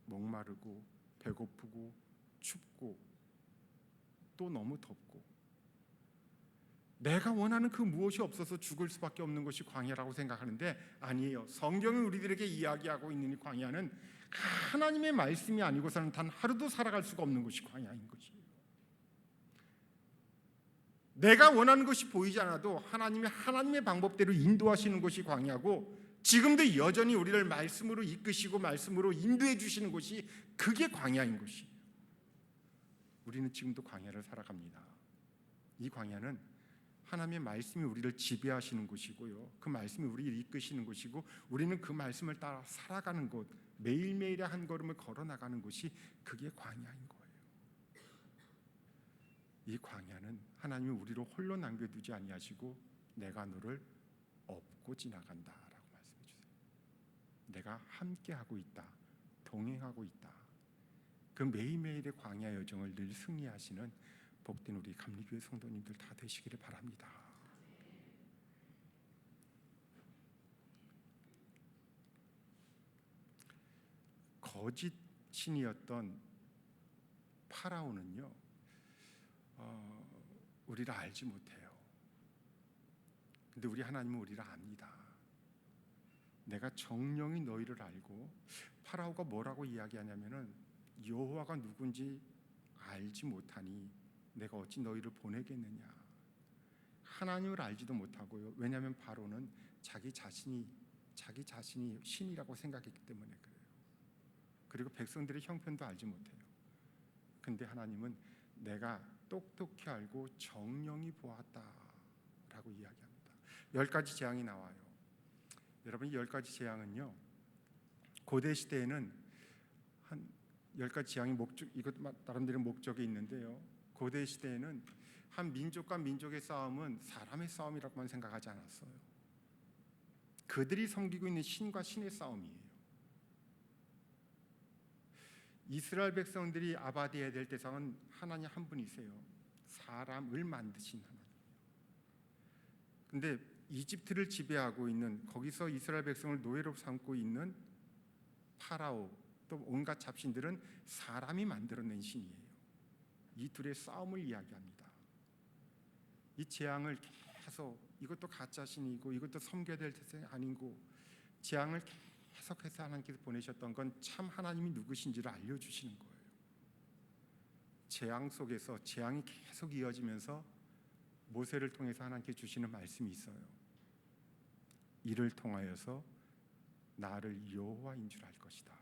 목마르고 배고프고 춥고 또 너무 덥고 내가 원하는 그 무엇이 없어서 죽을 수밖에 없는 것이 광야라고 생각하는데 아니에요. 성경이 우리들에게 이야기하고 있는 이 광야는 하나님의 말씀이 아니고서는 단 하루도 살아갈 수가 없는 것이 광야인 것이에요. 내가 원하는 것이 보이지 않아도 하나님의 방법대로 인도하시는 것이 광야고, 지금도 여전히 우리를 말씀으로 이끄시고 말씀으로 인도해 주시는 것이 그게 광야인 것이에요. 우리는 지금도 광야를 살아갑니다. 이 광야는 하나님의 말씀이 우리를 지배하시는 곳이고요. 그 말씀이 우리를 이끄시는 곳이고 우리는 그 말씀을 따라 살아가는 곳, 매일매일의 한 걸음을 걸어 나가는 곳이 그게 광야인 거예요. 이 광야는 하나님이 우리를 홀로 남겨두지 아니하시고 내가 너를 업고 지나간다라고 말씀해 주세요. 내가 함께하고 있다. 동행하고 있다. 그 매일매일의 광야 여정을 늘 승리하시는 복된 우리 감리교회 성도님들 다 되시기를 바랍니다. 거짓 신이었던 파라오는요, 우리를 알지 못해요. 근데 우리 하나님은 우리를 압니다. 내가 정령이 너희를 알고, 파라오가 뭐라고 이야기하냐면은 여호와가 누군지 알지 못하니 내가 어찌 너희를 보내겠느냐. 하나님을 알지도 못하고요. 왜냐하면 바로는 자기 자신이 신이라고 생각했기 때문에 그래요. 그리고 백성들의 형편도 알지 못해요. 근데 하나님은 내가 똑똑히 알고 정령이 보았다라고 이야기합니다. 10가지 재앙이 나와요. 여러분, 이 10가지 재앙은요, 고대 시대에는 한 10가지 재앙이 이것도 나름대로 목적이 있는데요, 고대 시대에는 한 민족과 민족의 싸움은 사람의 싸움이라고만 생각하지 않았어요. 그들이 섬기고 있는 신과 신의 싸움이에요. 이스라엘 백성들이 아바디해야 될 대상은 하나님 한 분이세요. 사람을 만드신 하나님. 근데 이집트를 지배하고 있는, 거기서 이스라엘 백성을 노예로 삼고 있는 파라오, 또 온갖 잡신들은 사람이 만들어낸 신이에요. 이 둘의 싸움을 이야기합니다. 이 재앙을 계속, 이것도 가짜 신이고 이것도 섬겨야 될 대상이 아니고, 재앙을 계속해서 하나님께서 보내셨던 건 참 하나님이 누구신지를 알려주시는 거예요. 재앙 속에서 재앙이 계속 이어지면서 모세를 통해서 하나님께 주시는 말씀이 있어요. 이를 통하여서 나를 여호와인 줄 알 것이다.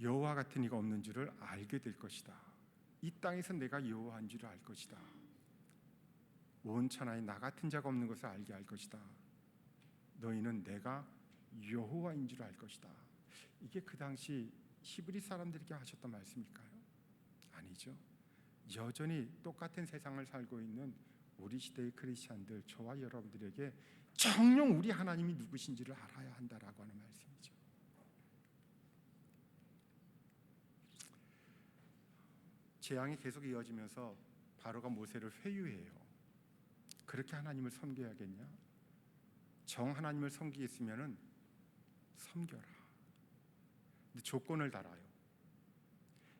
여호와 같은 이가 없는 줄을 알게 될 것이다. 이 땅에서 내가 여호와인 줄을 알 것이다. 온 천하에 나 같은 자가 없는 것을 알게 할 것이다. 너희는 내가 여호와인 줄 알 것이다. 이게 그 당시 히브리 사람들에게 하셨던 말씀일까요? 아니죠. 여전히 똑같은 세상을 살고 있는 우리 시대의 크리스찬들, 저와 여러분들에게 정녕 우리 하나님이 누구신지를 알아야 한다라고 하는 말씀이죠. 재앙이 계속 이어지면서 바로가 모세를 회유해요. 그렇게 하나님을 섬겨야겠냐? 정 하나님을 섬기겠으면은 섬겨라. 근데 조건을 달아요.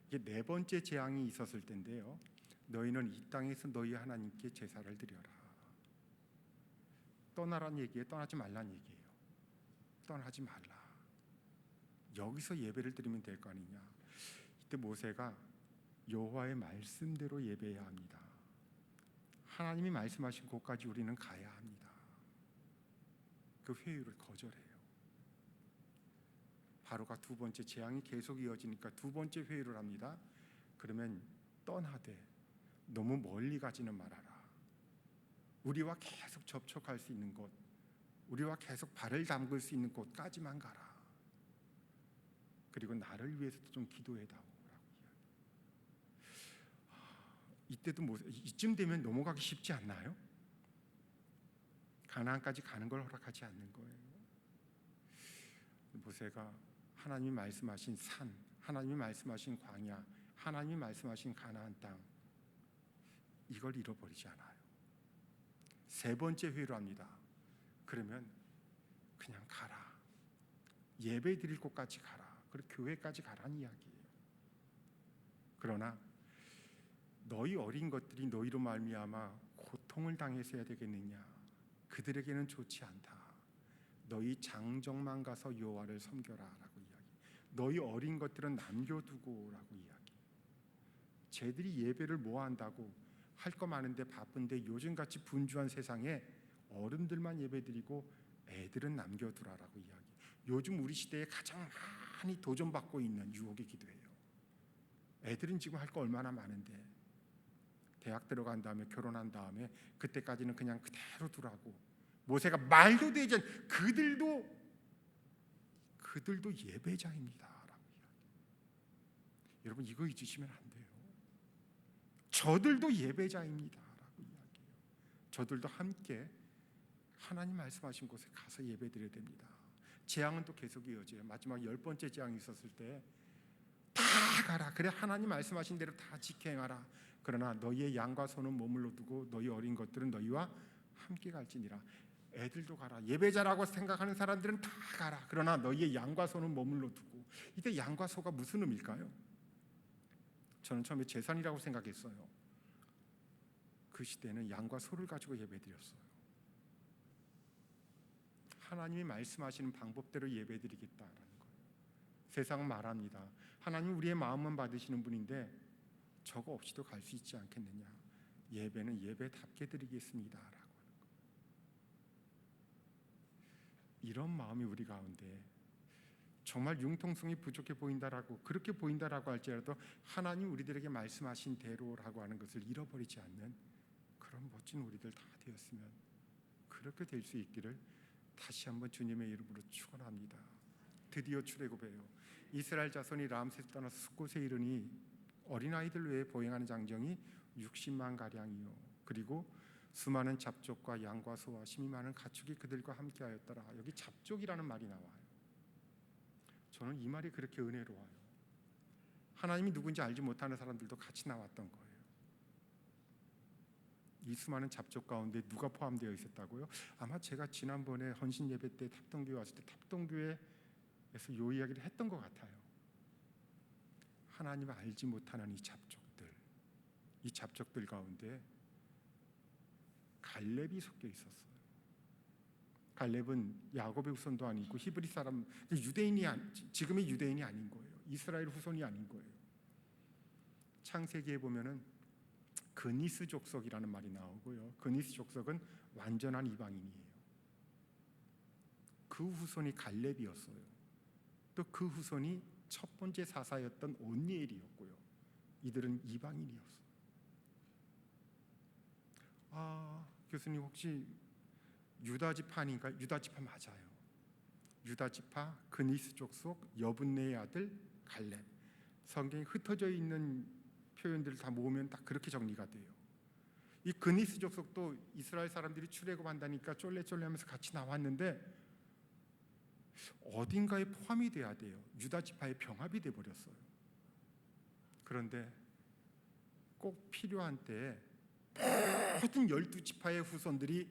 이게 4번째 재앙이 있었을 텐데요, 너희는 이 땅에서 너희 하나님께 제사를 드려라. 떠나란 얘기예요? 떠나지 말란 얘기예요? 떠나지 말라. 여기서 예배를 드리면 될 거 아니냐. 이때 모세가 여호와의 말씀대로 예배해야 합니다. 하나님이 말씀하신 곳까지 우리는 가야 합니다. 그 회유를 거절해요. 바로가 2번째 재앙이 계속 이어지니까 2번째 회유를 합니다. 그러면 떠나되 너무 멀리 가지는 말아라. 우리와 계속 접촉할 수 있는 곳, 우리와 계속 발을 담글 수 있는 곳까지만 가라. 그리고 나를 위해서도 좀 기도해다오. 이때도 이쯤 되면 넘어가기 쉽지 않나요? 가나안까지 가는 걸 허락하지 않는 거예요. 모세가 하나님이 말씀하신 산, 하나님이 말씀하신 광야, 하나님이 말씀하신 가나안 땅, 이걸 잃어버리지 않아요. 3번째 회유를 합니다. 그러면 그냥 가라. 예배 드릴 곳까지 가라. 그리고 교회까지 가라는 이야기예요. 그러나 너희 어린 것들이 너희로 말미암아 고통을 당해서 해야 되겠느냐? 그들에게는 좋지 않다. 너희 장정만 가서 여호와를 섬겨라라고 이야기. 너희 어린 것들은 남겨두고라고 이야기. 쟤들이 예배를 뭐 한다고, 할 거 많은데 바쁜데 요즘같이 분주한 세상에 어른들만 예배드리고 애들은 남겨두라라고 이야기. 요즘 우리 시대에 가장 많이 도전받고 있는 유혹의 기도예요. 애들은 지금 할 거 얼마나 많은데 대학 들어간 다음에 결혼한 다음에 그때까지는 그냥 그대로 두라고. 모세가 말도 되지 않 그들도 예배자입니다라고. 여러분 이거 잊으시면 안 돼요. 저들도 예배자입니다라고 이야기해요. 저들도 함께 하나님 말씀하신 곳에 가서 예배드려야 됩니다. 재앙은 또 계속 이어져요. 마지막 10번째 재앙이 있었을 때 다 가라. 그래 하나님 말씀하신 대로 다 지켜행하라. 그러나 너희의 양과 소는 머물러 두고 너희 어린 것들은 너희와 함께 갈지니라. 애들도 가라. 예배자라고 생각하는 사람들은 다 가라. 그러나 너희의 양과 소는 머물러 두고. 이때 양과 소가 무슨 의미일까요? 저는 처음에 제산이라고 생각했어요. 그 시대는 양과 소를 가지고 예배드렸어요. 하나님이 말씀하시는 방법대로 예배드리겠다라는 거예요. 세상은 말합니다. 하나님 우리의 마음만 받으시는 분인데 저거 없이도 갈 수 있지 않겠느냐. 예배는 예배답게 드리겠습니다라고 하는 거예요. 이런 마음이 우리 가운데 정말 융통성이 부족해 보인다라고 그렇게 보인다라고 할지라도 하나님 우리들에게 말씀하신 대로라고 하는 것을 잃어버리지 않는 그런 멋진 우리들 다 되었으면 그렇게 될 수 있기를 다시 한번 주님의 이름으로 축원합니다. 드디어 출애굽이에요. 이스라엘 자손이 람세스 떠나 숫곳에 이르니 어린아이들 외에 보행하는 장정이 60만 가량이요. 그리고 수많은 잡족과 양과 소와 심이 많은 가축이 그들과 함께하였더라. 여기 잡족이라는 말이 나와요. 저는 이 말이 그렇게 은혜로워요. 하나님이 누군지 알지 못하는 사람들도 같이 나왔던 거예요. 이 수많은 잡족 가운데 누가 포함되어 있었다고요? 아마 제가 지난번에 헌신 예배 때 탑동교회 왔을 때 탑동교회에서 요 이야기를 했던 것 같아요. 하나님을 알지 못하는 이 잡족들 가운데 갈렙이 섞여 있었어요. 갈렙은 야곱의 후손도 아니고 히브리 사람, 지금의 유대인이 아닌 거예요. 이스라엘 후손이 아닌 거예요. 창세기에 보면은 그니스 족속이라는 말이 나오고요. 그니스 족속은 완전한 이방인이에요. 그 후손이 갈렙이었어요. 또 그 후손이 첫 번째 사사였던 온니엘이었고요. 이들은 이방인이었어요. 교수님 혹시 유다 지파 아닌가? 유다 지파 맞아요. 유다 지파 그니스 족속 여분네의 아들 갈렙. 성경에 흩어져 있는 표현들을 다 모으면 딱 그렇게 정리가 돼요. 이 그니스 족속도 이스라엘 사람들이 출애굽한다니까 쫄래쫄래하면서 같이 나왔는데 어딘가에 포함이 돼야 돼요. 유다 지파의 병합이 돼 버렸어요. 그런데 꼭 필요한 때에 모든 12지파의 후손들이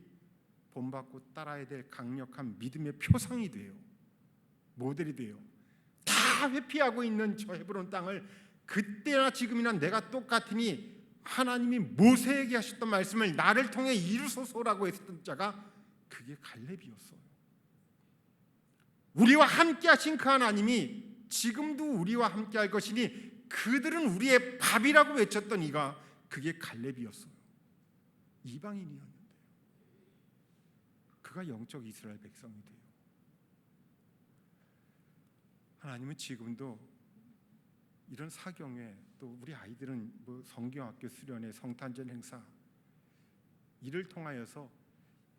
본받고 따라야 될 강력한 믿음의 표상이 돼요. 모델이 돼요. 다 회피하고 있는 저 헤브론 땅을 그때나 지금이나 내가 똑같으니 하나님이 모세에게 하셨던 말씀을 나를 통해 이루소서라고 했던 자가 그게 갈렙이었어요. 우리와 함께 하신 그 하나님이 지금도 우리와 함께 할 것이니 그들은 우리의 밥이라고 외쳤던 이가 그게 갈렙이었어요. 이방인이었는데요. 그가 영적 이스라엘 백성이 돼요. 하나님은 지금도 이런 사경회, 또 우리 아이들은 뭐 성경학교 수련회, 성탄절 행사 이를 통하여서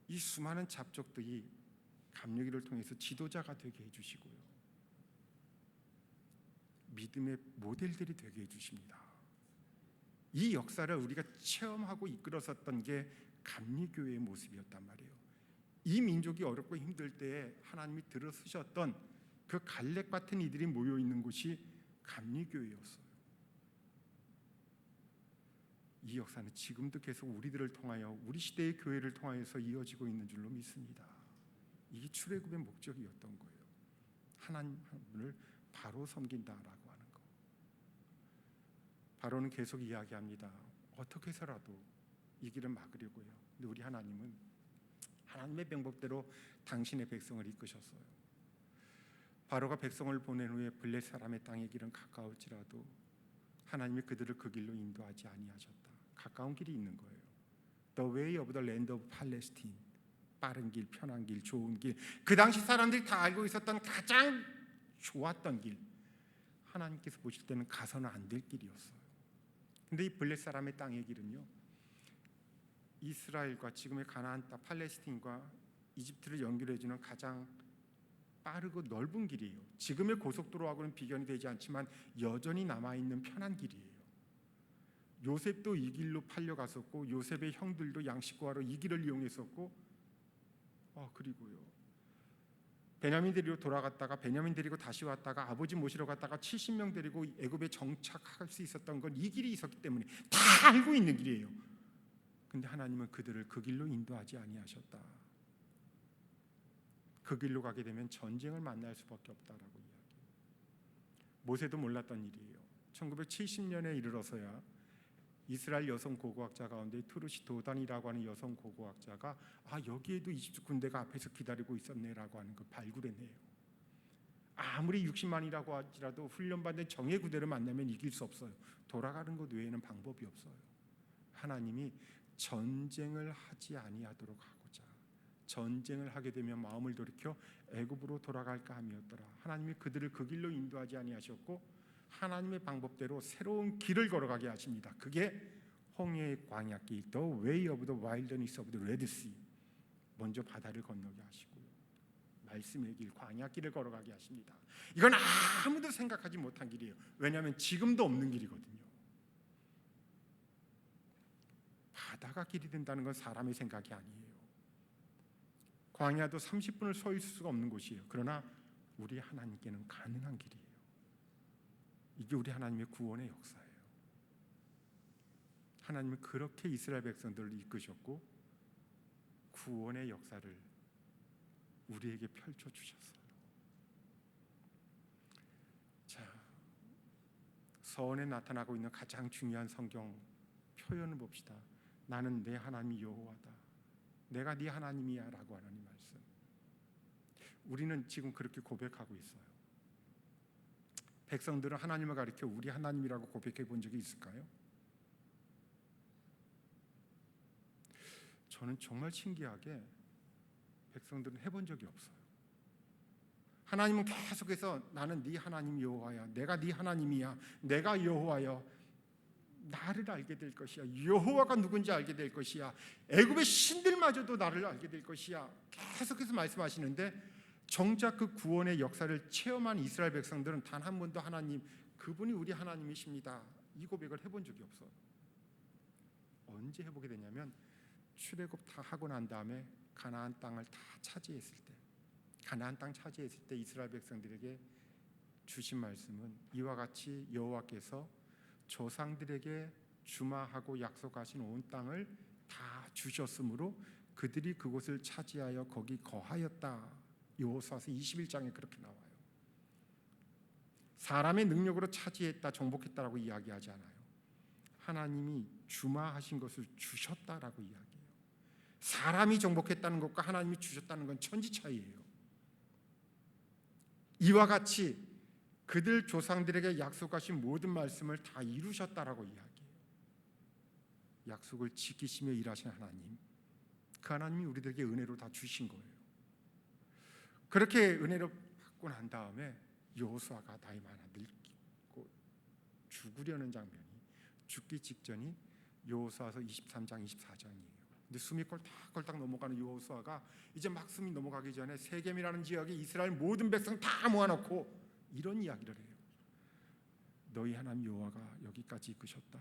이 수많은 잡족들이 감리기를 통해서 지도자가 되게 해주시고요, 믿음의 모델들이 되게 해주십니다. 이 역사를 우리가 체험하고 이끌었었던 게 감리교회의 모습이었단 말이에요. 이 민족이 어렵고 힘들 때에 하나님이 들어쓰셨던 그 갈렙 같은 이들이 모여 있는 곳이 감리교회였어요. 이 역사는 지금도 계속 우리들을 통하여 우리 시대의 교회를 통하여서 이어지고 있는 줄로 믿습니다. 이게 출애굽의 목적이었던 거예요. 하나님을 바로 섬긴다라고 하는 거. 바로는 계속 이야기합니다. 어떻게 해서라도 이 길을 막으려고요. 근데 우리 하나님은 하나님의 방법대로 당신의 백성을 이끄셨어요. 바로가 백성을 보낸 후에 블레 사람의 땅의 길은 가까울지라도 하나님이 그들을 그 길로 인도하지 아니하셨다. 가까운 길이 있는 거예요. The way of the land of Palestine. 빠른 길, 편한 길, 좋은 길. 그 당시 사람들이 다 알고 있었던 가장 좋았던 길. 하나님께서 보실 때는 가서는 안 될 길이었어요. 근데 이 블레 사람의 땅의 길은요, 이스라엘과 지금의 가나안 땅 팔레스틴과 이집트를 연결해주는 가장 빠르고 넓은 길이에요. 지금의 고속도로하고는 비견이 되지 않지만 여전히 남아있는 편한 길이에요. 요셉도 이 길로 팔려갔었고 요셉의 형들도 양식 구하러 이 길을 이용했었고, 그리고요, 베냐민 데리고 돌아갔다가 베냐민 데리고 다시 왔다가 아버지 모시러 갔다가 70명 데리고 애굽에 정착할 수 있었던 건 이 길이 있었기 때문에 다 알고 있는 길이에요. 근데 하나님은 그들을 그 길로 인도하지 아니하셨다. 그 길로 가게 되면 전쟁을 만날 수밖에 없다라고 이야기해요. 모세도 몰랐던 일이에요. 1970년에 이르러서야 이스라엘 여성 고고학자 가운데 투르시 도단이라고 하는 여성 고고학자가 여기에도 이집트 군대가 앞에서 기다리고 있었네라고 하는 걸 발굴해내요. 아무리 60만이라고 할지라도 훈련받은 정예 부대를 만나면 이길 수 없어요. 돌아가는 것 외에는 방법이 없어요. 하나님이 전쟁을 하지 아니하도록 하고자, 전쟁을 하게 되면 마음을 돌이켜 애굽으로 돌아갈까 함이었더라. 하나님이 그들을 그 길로 인도하지 아니하셨고 하나님의 방법대로 새로운 길을 걸어가게 하십니다. 그게 홍해의 광야길, The Way of the Wilderness of the Red Sea. 먼저 바다를 건너게 하시고요, 말씀의 길, 광야길을 걸어가게 하십니다. 이건 아무도 생각하지 못한 길이에요. 왜냐하면 지금도 없는 길이거든요. 바다가 길이 된다는 건 사람의 생각이 아니에요. 광야도 30분을 서 있을 수가 없는 곳이에요. 그러나 우리 하나님께는 가능한 길이에요. 이게 우리 하나님의 구원의 역사예요. 하나님은 그렇게 이스라엘 백성들을 이끄셨고 구원의 역사를 우리에게 펼쳐주셨어요. 자, 서원에 나타나고 있는 가장 중요한 성경 표현을 봅시다. 나는 내 하나님이 여호와다. 내가 네 하나님이야 라고 하는 이 말씀. 우리는 지금 그렇게 고백하고 있어요. 백성들은 하나님을 가리켜 우리 하나님이라고 고백해 본 적이 있을까요? 저는 정말 신기하게 백성들은 해본 적이 없어요. 하나님은 계속해서 나는 네 하나님 여호와야, 내가 네 하나님이야, 내가 여호와야, 나를 알게 될 것이야, 여호와가 누군지 알게 될 것이야, 애굽의 신들마저도 나를 알게 될 것이야, 계속해서 말씀하시는데 정작 그 구원의 역사를 체험한 이스라엘 백성들은 단 한 번도 하나님, 그분이 우리 하나님이십니다, 이 고백을 해본 적이 없어요. 언제 해보게 되냐면 출애굽 다 하고 난 다음에 가나안 땅을 다 차지했을 때, 가나안 땅 차지했을 때 이스라엘 백성들에게 주신 말씀은 이와 같이 여호와께서 조상들에게 주마하고 약속하신 온 땅을 다 주셨으므로 그들이 그곳을 차지하여 거기 거하였다. 여호수아서 21장에 그렇게 나와요. 사람의 능력으로 차지했다, 정복했다라고 이야기하지 않아요. 하나님이 주마하신 것을 주셨다라고 이야기해요. 사람이 정복했다는 것과 하나님이 주셨다는 건 천지 차이예요. 이와 같이 그들 조상들에게 약속하신 모든 말씀을 다 이루셨다라고 이야기해요. 약속을 지키시며 일하신 하나님, 그 하나님이 우리들에게 은혜로 다 주신 거예요. 그렇게 은혜를 받고 난 다음에 여호수아가 나이 많아 늙고 죽으려는 장면이, 죽기 직전이 여호수아서 23장 24장이에요. 근데 숨이 꼴딱꼴딱 넘어가는 여호수아가 이제 막 숨이 넘어가기 전에 세겜이라는 지역에 이스라엘 모든 백성 다 모아놓고 이런 이야기를 해요. 너희 하나님 여호와가 여기까지 이끄셨다.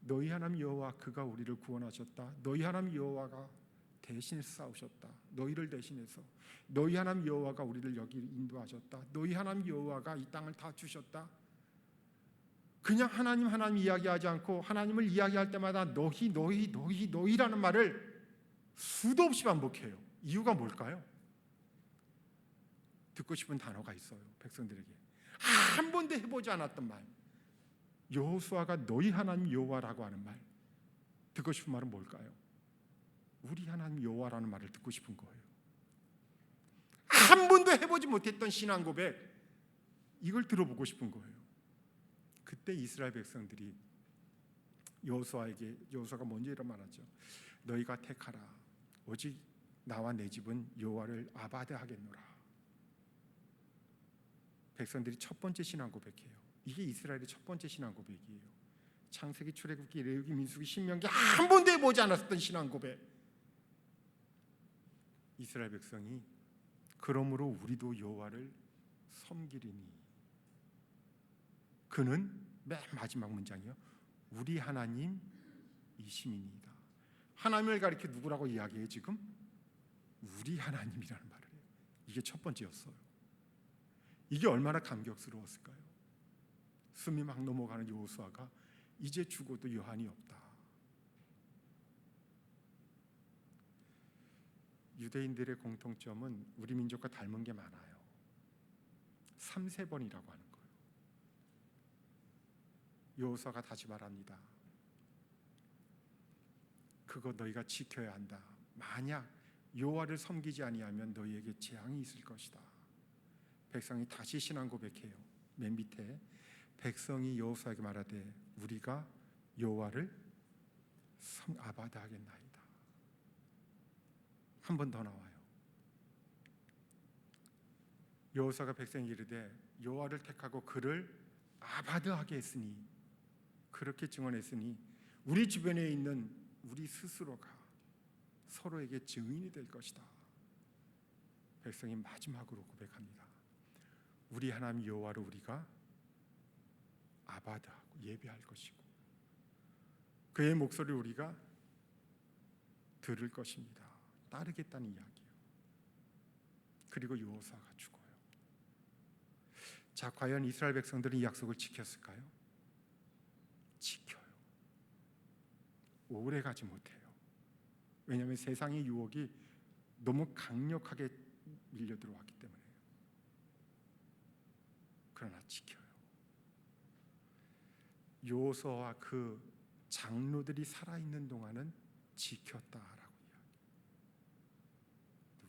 너희 하나님 여호와 그가 우리를 구원하셨다. 너희 하나님 여호와가 대신해서 싸우셨다. 너희를 대신해서 너희 하나님 여호와가 우리를 여기 인도하셨다. 너희 하나님 여호와가 이 땅을 다 주셨다. 그냥 하나님 이야기하지 않고 하나님을 이야기할 때마다 너희라는 말을 수도 없이 반복해요. 이유가 뭘까요? 듣고 싶은 단어가 있어요. 백성들에게 한 번도 해보지 않았던 말, 여호수아가 너희 하나님 여호와라고 하는 말, 듣고 싶은 말은 뭘까요? 우리 하나님 여호와라는 말을 듣고 싶은 거예요. 한 번도 해보지 못했던 신앙 고백, 이걸 들어보고 싶은 거예요. 그때 이스라엘 백성들이 여호수아가 먼저 이런 말하죠. 너희가 택하라. 오직 나와 내 집은 여호와를 아바드 하겠노라. 백성들이 첫 번째 신앙 고백해요. 이게 이스라엘의 첫 번째 신앙 고백이에요. 창세기, 출애굽기, 레위기, 민수기, 신명기 한 번도 해보지 않았었던 신앙 고백. 이스라엘 백성이 그러므로 우리도 여호와를 섬기리니, 그는 맨 마지막 문장이요, 우리 하나님 이심이니이다. 하나님을 가리켜 누구라고 이야기해요? 지금 우리 하나님이라는 말을 해요. 이게 첫 번째였어요. 이게 얼마나 감격스러웠을까요? 숨이 막 넘어가는 여호수아가 이제 죽어도 여한이 없다. 유대인들의 공통점은 우리 민족과 닮은 게 많아요. 3-4번이라고 하는 거예요. 여호수아가 다시 말합니다. 그거 너희가 지켜야 한다. 만약 여호와를 섬기지 아니하면 너희에게 재앙이 있을 것이다. 백성이 다시 신앙 고백해요. 맨 밑에 백성이 여호수아에게 말하되 우리가 여호와를 아바다하겠나이다. 한 번 더 나와요. 여호수아가 백성에게 이르되 여호와를 택하고 그를 아바드하게 했으니, 그렇게 증언했으니 우리 주변에 있는 우리 스스로가 서로에게 증인이 될 것이다. 백성이 마지막으로 고백합니다. 우리 하나님 여호와를 우리가 아바드하고 예배할 것이고 그의 목소리를 우리가 들을 것입니다. 따르겠다는 이야기예요. 그리고 여호수아가 죽어요. 자, 과연 이스라엘 백성들은 이 약속을 지켰을까요? 지켜요. 오래 가지 못해요. 왜냐하면 세상의 유혹이 너무 강력하게 밀려 들어왔기 때문에요. 그러나 지켜요. 여호수아와 그 장로들이 살아있는 동안은 지켰다라고 이야기해요.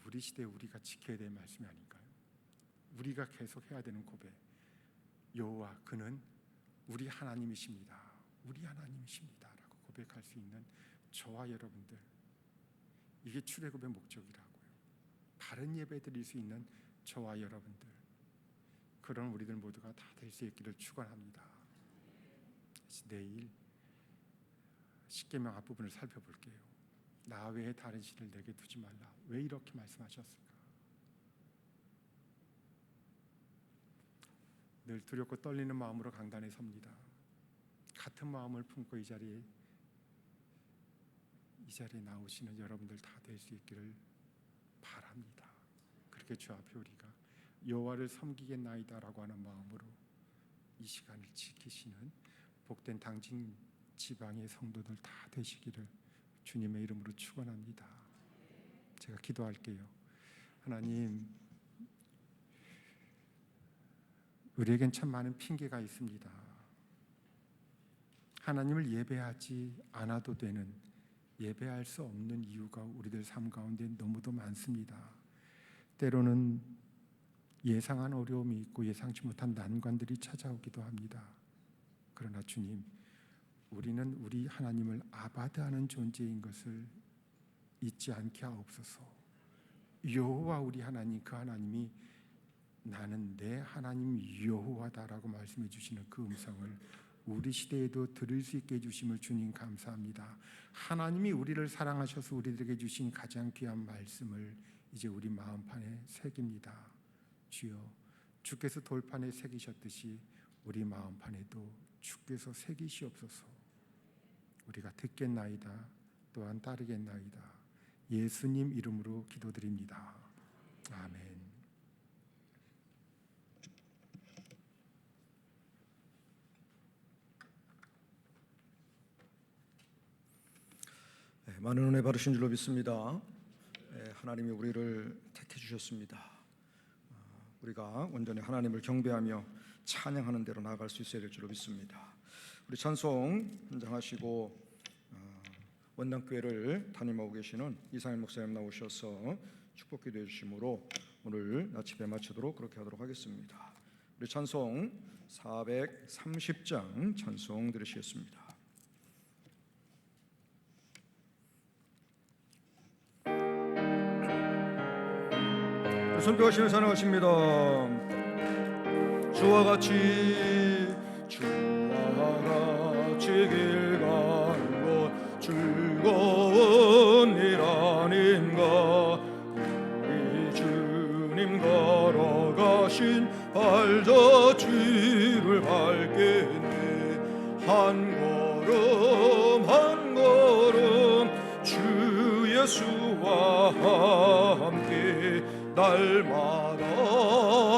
우리 시대에 우리가 지켜야 될 말씀이 아닌가요? 우리가 계속 해야 되는 고백. 여호와 그는 우리 하나님이십니다. 우리 하나님이십니다 라고 고백할 수 있는 저와 여러분들, 이게 출애굽의 목적이라고요. 바른 예배 드릴 수 있는 저와 여러분들, 그런 우리들 모두가 다 될 수 있기를 축원합니다. 내일 십계명 앞부분을 살펴볼게요. 나 외에 다른 신을 내게 두지 말라. 왜 이렇게 말씀하셨을까? 늘 두렵고 떨리는 마음으로 강단에 섭니다. 같은 마음을 품고 이 자리에 나오시는 여러분들 다 될 수 있기를 바랍니다. 그렇게 주 앞에 우리가 여호와를 섬기겠나이다라고 하는 마음으로 이 시간을 지키시는 복된 당진 지방의 성도들 다 되시기를 주님의 이름으로 축원합니다. 제가 기도할게요. 하나님, 우리에겐 참 많은 핑계가 있습니다. 하나님을 예배하지 않아도 되는, 예배할 수 없는 이유가 우리들 삶 가운데 너무도 많습니다. 때로는 예상한 어려움이 있고 예상치 못한 난관들이 찾아오기도 합니다. 그러나 주님, 우리는 우리 하나님을 아바드하는 존재인 것을 잊지 않게 하옵소서. 여호와 우리 하나님, 그 하나님이 나는 내 하나님 여호와다라고 말씀해 주시는 그 음성을 우리 시대에도 들을 수 있게 해주심을 주님 감사합니다. 하나님이 우리를 사랑하셔서 우리들에게 주신 가장 귀한 말씀을 이제 우리 마음판에 새깁니다. 주여, 주께서 돌판에 새기셨듯이 우리 마음판에도 주께서 새기시옵소서. 우리가 듣겠나이다, 또한 따르겠나이다. 예수님 이름으로 기도드립니다. 아멘. 많은 은혜 받으신 줄로 믿습니다. 하나님이 우리를 택해 주셨습니다. 우리가 온전히 하나님을 경배하며 찬양하는 대로 나아갈 수 있어야 될 줄로 믿습니다. 우리 찬송 헌장하시고 원당교회를 담임하고 계시는 이상일 목사님 나오셔서 축복기도 해주심으로 오늘 아침에 마치도록 그렇게 하도록 하겠습니다. 우리 찬송 430장 찬송 들으시겠습니다. 선교하시며 찬양하십니다. 주와 같이 길 가는 것 즐거운 일 아닌가. 우리 주님 걸어가신 발자취를 밟겠네. 한 걸음 한 걸음 주 예수와 함께 날마다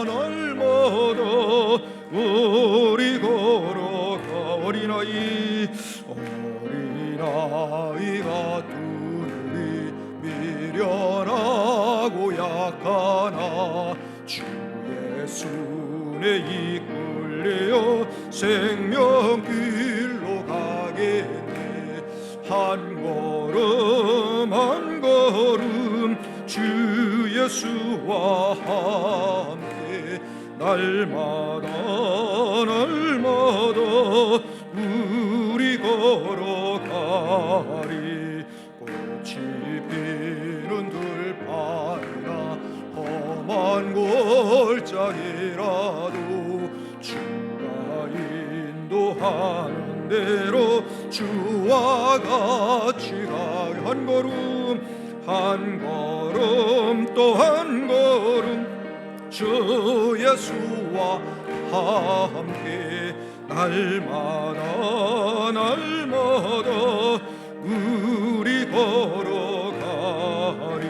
날마다 우리 걸어가. 어린아이가 둘이 미련하고 약하나 주 예수에 이끌려 생명길로 가겠네. 한 걸음 한 걸음 주 예수와 함께 날마다 날마다 우리 걸어가리. 꽃이 피는 들판이나 험한 골짜기라도 주가 인도하는 대로 주와 같이 가게. 한 걸음 한 걸음 또 한 걸음 주 예수와 함께 날마다 날마다 우리 걸어가리.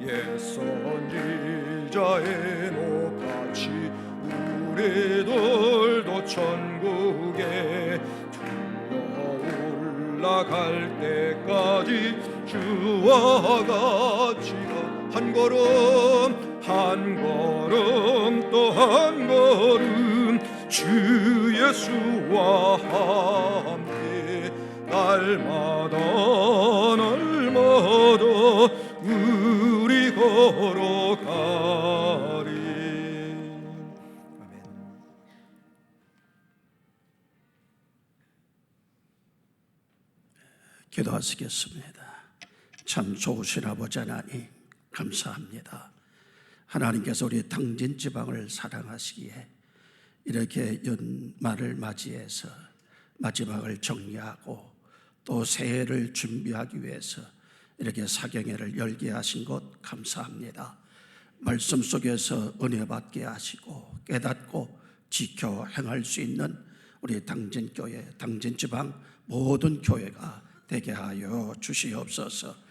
옛 선지자의 높같이 우리들도 천국에 올라갈 때까지 주와 같이 가. 한 걸음 한 걸음 또 한 걸음 주 예수와 함께 날마다 날마다 우리 걸어가리. 아멘. 기도하시겠습니다. 참 좋으신 아버지 하나님 감사합니다. 하나님께서 우리 당진 지방을 사랑하시기에 이렇게 연말을 맞이해서 마지막을 정리하고 또 새해를 준비하기 위해서 이렇게 사경회를 열게 하신 것 감사합니다. 말씀 속에서 은혜 받게 하시고 깨닫고 지켜 행할 수 있는 우리 당진교회, 당진지방 모든 교회가 되게 하여 주시옵소서.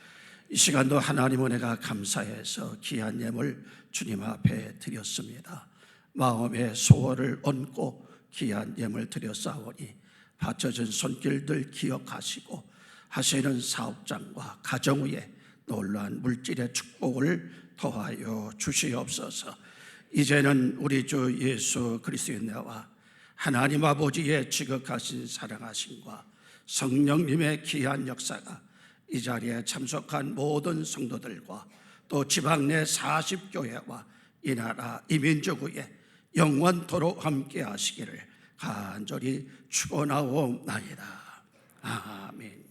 이 시간도 하나님 은혜가 감사해서 귀한 예물 주님 앞에 드렸습니다. 마음의 소원을 얹고 귀한 예물 드렸사오니 바쳐진 손길들 기억하시고 하시는 사업장과 가정 위에 놀라운 물질의 축복을 더하여 주시옵소서. 이제는 우리 주 예수 그리스도의 은혜와 하나님 아버지의 지극하신 사랑하심과 성령님의 귀한 역사가 이 자리에 참석한 모든 성도들과 또 지방 내 40교회와 이 나라 이 민족 위에 영원토록 함께 하시기를 간절히 축원하옵나이다. 아멘.